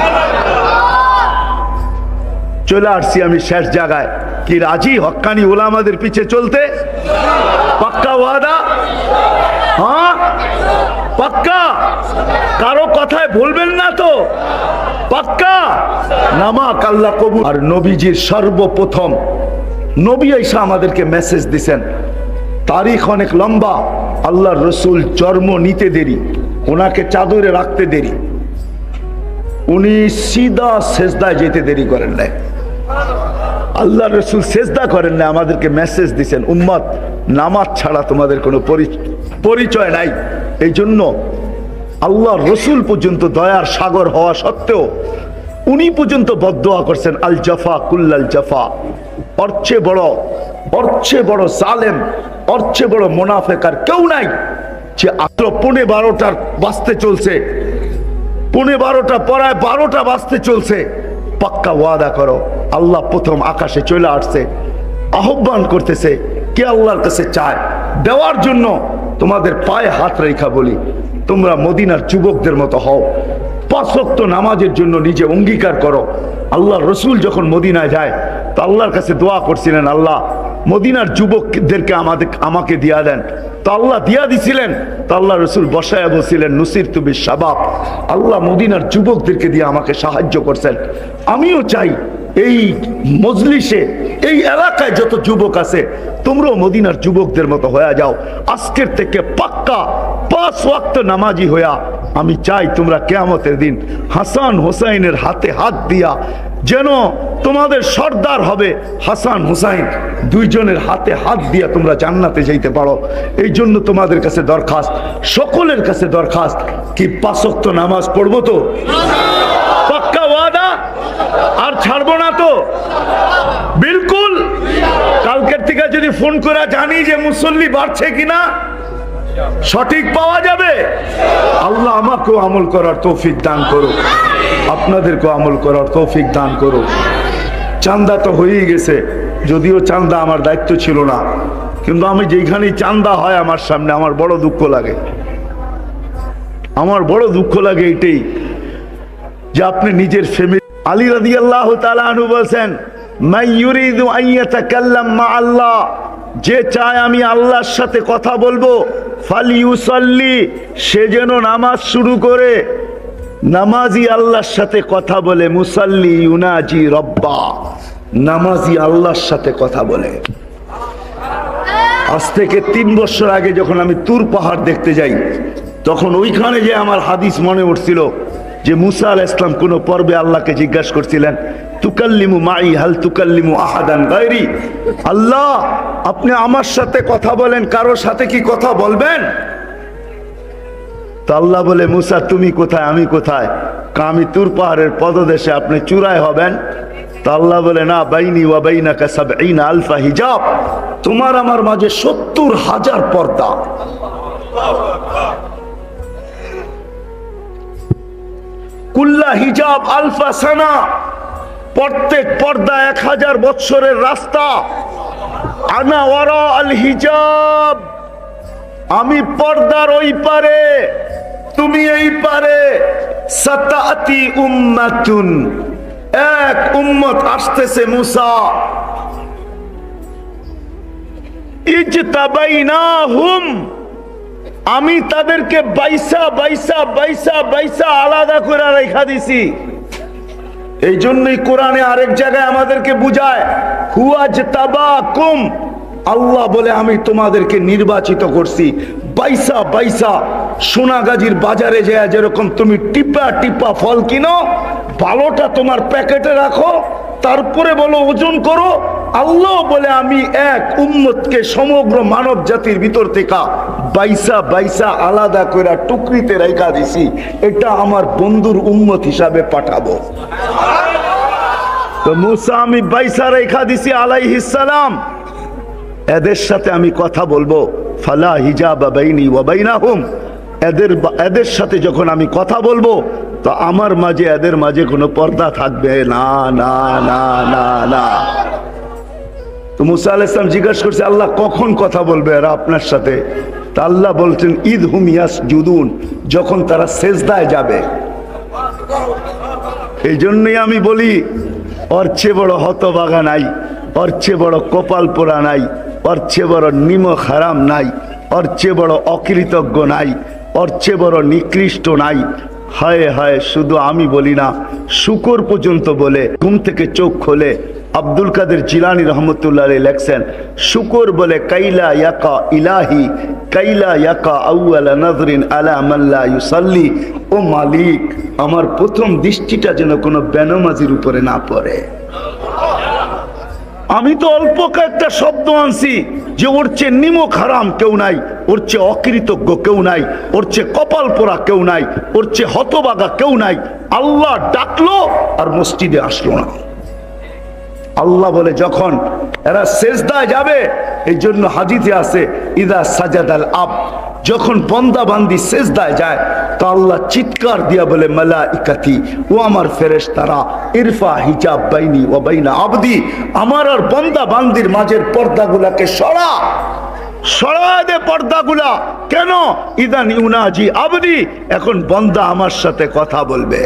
S1: চলে আসছি আমি শেষ জায়গায়। কি রাজি হক্কানি ওলামাদের পিছে চলতে? পাক্কা ওয়াদা? হ্যাঁ পাক্কা? কারো কথায় বলবেন না তো? পাক্কা? নামাক আল্লাহ কবুল। আর নবীজির সর্বপ্রথম নবী আইসা আমাদেরকে মেসেজ দিছেন, তারিখ অনেক লম্বা। আল্লাহর রসুল জন্ম নিতে দেরি, ওনাকে চাদরে রাখতে দেরি, উনি সিধা সেজদায় যেতে দেরি করেন নাই। আল্লাহ রসুল সেজদা করেন না, আমাদেরকে মেসেজ দিছেন উম্মত নামাজ ছাড়া তোমাদের কোনো পরিচয় নাই। এই জন্য আল্লাহ রসুল পর্যন্ত দয়ার সাগর হওয়া সত্ত্বেও উনি পর্যন্ত বদদোয়া করছেন, আল জাফা কুল্লাল জাফা। অর্চে বড় জালেম, অর্চে বড় মুনাফিক আর কেউ নাই যে আত্র 12:15 বাজতে চলছে, 12:15 পড়ায় 12টা বাজতে চলছে। পাক্কা ওয়াদা করো। আল্লাহ প্রথম আকাশে চলে আসছে, আহ্বান করতেছে, কে আল্লাহর কাছে চায় দেওয়ার জন্য। তোমাদের পায়ে হাত রেখা বলি, তোমরা মদিনার যুবকদের মতো হও, 5 ওয়াক্ত নামাজের জন্য নিজে অঙ্গীকার করো। আল্লাহ রসুল যখন মদিনায় যায় তো আল্লাহর কাছে দোয়া করছিলেন, আল্লাহ মদিনার যুবকদেরকে আমাকে দিয়া দেন। তো আল্লাহ দিয়া দিছিলেন। তো আল্লাহ রসুল বসায় বলছিলেন, নুসির তুমি শাবাব, আল্লাহ মদিনার যুবকদেরকে দিয়ে আমাকে সাহায্য করছেন। আমিও চাই এই মজলিসে, এই এলাকায় যত যুবক আছে তোমরাও মদিনার যুবকদের মতো হয়ে যাও। আজকের থেকে পাক্কা 5 ওয়াক্ত নামাজি হইয়া আমি চাই তোমরা কিয়ামতের দিন হাসান হোসাইনের হাতে হাত দিয়া, যেন তোমাদের সর্দার হবে হাসান হুসাইন, দুইজনের হাতে হাত দিয়া তোমরা জান্নাতে যাইতে পারো। এই জন্য তোমাদের কাছে দরখাস্ত, সকলের কাছে দরখাস্ত, কি 5 ওয়াক্ত নামাজ পড়বো তো? পাক্কা ওয়াদা? আর ছাড়বো না তো? বিলকুল। কালকের থেকে যদি ফোন করে জানি যে মুসল্লি বাড়ছে কিনা, সঠিক পাওয়া যাবে। আল্লাহ আমাকেও আমল করার তৌফিক দান করো, আপনাদেরকেও আমল করার তৌফিক দান করো। চান্দা তো হয়েই গেছে, যদিও চান্দা আমার দায়িত্ব ছিল না, কিন্তু আমি যেখানেই চান্দা হয় আমার সামনে আমার বড় দুঃখ লাগে। আমার বড় দুঃখ লাগে এটাই যে আপনি নিজের ফ্যামিলি। আলী রাদিয়াল্লাহু তাআলা আনহু বলেন, মান ইউরিদু আন ইয়াতাকাল্লাম মা আল্লাহ, যে চায় আমি আল্লাহর সাথে কথা বলবো, ফালিউসাল্লি, সে যেন নামাজ শুরু করে। নামাজি আল্লাহর সাথে কথা বলে, মুসাল্লি ইউনাজি রব্বা, নামাজি আল্লাহর সাথে কথা বলে। আজ থেকে 3 বছর আগে যখন আমি তুর পাহাড় দেখতে যাই, তখন ওইখানে যে আমার হাদিস মনে উঠছিল যে মুসা আলাইহিস সালাম কোন পর্বে আল্লাহকে জিজ্ঞাসা করছিলেন, তুকাল্লিমু মাই হাল তুকাল্লিমু আহাদান গায়রি, আল্লাহ আপনি আমার সাথে কথা বলেন, কারোর সাথে কি কথা বলবেন? তো আল্লাহ বলে, মুসা তুমি কোথায়, আমি কোথায়? আমি তুর পাহাড়ের পদদেশে, আপনি চূড়ায় হবেন। তো আল্লাহ বলে, না, বাইনি ওয়া বাইনাকা ৭০ আলফা হিজাব, তোমার আমার মাঝে ৭০,০০০ পর্দা। কুল্লা হিজাব আলফা সানা, প্রত্যেক পর্দা 1000 বৎসরের রাস্তা। আনা ওয়ারা আল হিজাব, আমি পর্দার ওই পারে, তুমি এই পারে। সাতাতি উম্মাতুন, এক উম্মত আসতেছে মুসা, ইজতাবাইনাহুম, আমি তাদেরকে বাইসা বাইসা বাইসা বাইসা আলাদা করে রেখা দিছি। এই জন্যই কোরআনে আরেক জায়গায় আমাদেরকে বুঝায়, হুয়াজতাবাকুম, আল্লাহ বলে আমি তোমাদেরকে নির্বাচিত করছি বাইসা বাইসা। সোনাগাজীর বাজারে যায় যেরকম তুমি টিপা টিপা ফল কিনো, ভালোটা তোমার প্যাকেটে রাখো, তারপরে বলো ওজন করো। আল্লাহ বলে আমি এক উম্মতকে সমগ্র মানব জাতির ভিতর থেকে বাইসা বাইসা আলাদা করে টুকরিতে রেখা দিছি, এটা আমার বন্ধুর উম্মত হিসাবে পাঠাবো। তো মুসা আমি বাইসা রেখা দিছি আলাইহিস সালাম, এদের সাথে আমি কথা বলবো। ফালা হিজাবা বাইনি ওয়া বাইনাহুম, এদের সাথে যখন আমি কথা বলবো তো আমার মাঝে এদের মাঝে কোনো পর্দা থাকবে না, না না না না। তো মুসা আলাইহিস সালাম জিজ্ঞাসা করছে, আল্লাহ কখন কথা বলবে এরা আপনার সাথে? তা আল্লাহ বলছেন, ঈদ হুম ইয়াসজুদুন, যখন তারা সেজদায় যাবে। এই জন্যই আমি বলি, ওর চেয়ে বড় হতভাগা নাই, ওর চেয়ে বড় কপাল পোড়া নাই, ওর চেয়ে বড় নিমক হারাম নাই, ওর চেয়ে বড় অকৃতজ্ঞ নাই, ওর চেয়ে বড় নিকৃষ্ট নাই। হায় হায়, শুধু আমি বলি না, শুকর পর্যন্ত বলে ঘুম থেকে চোখ খোলে। আব্দুল কাদের জিলানী রহমতুল্লাহ আলাইহি লেখছেন, শুকর বলে কাইলা ইয়াকা ইলাহি কাইলা ইয়াকা আউয়ালা নাযরিন আলা মান লা ইউসাল্লি। ও মালিক, আমার প্রথম দৃষ্টিটা যেন কোনো বেনামাজির উপরে না পড়ে। আমি তো অল্প কয়েকটা শব্দ আনছি যে ওর চেয়ে নিমক হারাম কেউ নাই, ওর চেয়ে অকৃতজ্ঞ কেউ নাই, ওর চেয়ে কপাল পোড়া কেউ নাই, ওর চেয়ে হতবাগা কেউ নাই। আল্লাহ ডাকলো আর মসজিদে আসলো না। আল্লাহ বলে যখন এরা সেজদায় যাবে, এই জন্য হাদিসে আছে ইদা সাজাদাল আব, যখন বান্দা বান্দি সেজদায় যায় তো আল্লাহ চিৎকার দিয়া বলে মালাইকাতি, ও আমার ফেরেশতারা, ইরফা হিজাব বাইনি ওয়া বাইনা আবদি, আমার আর বান্দা বান্দির মাঝের পর্দাগুলাকে সরা দে পর্দাগুলা। কেন? ইদান ইউনাজি আবদি, এখন বান্দা আমার সাথে কথা বলবে।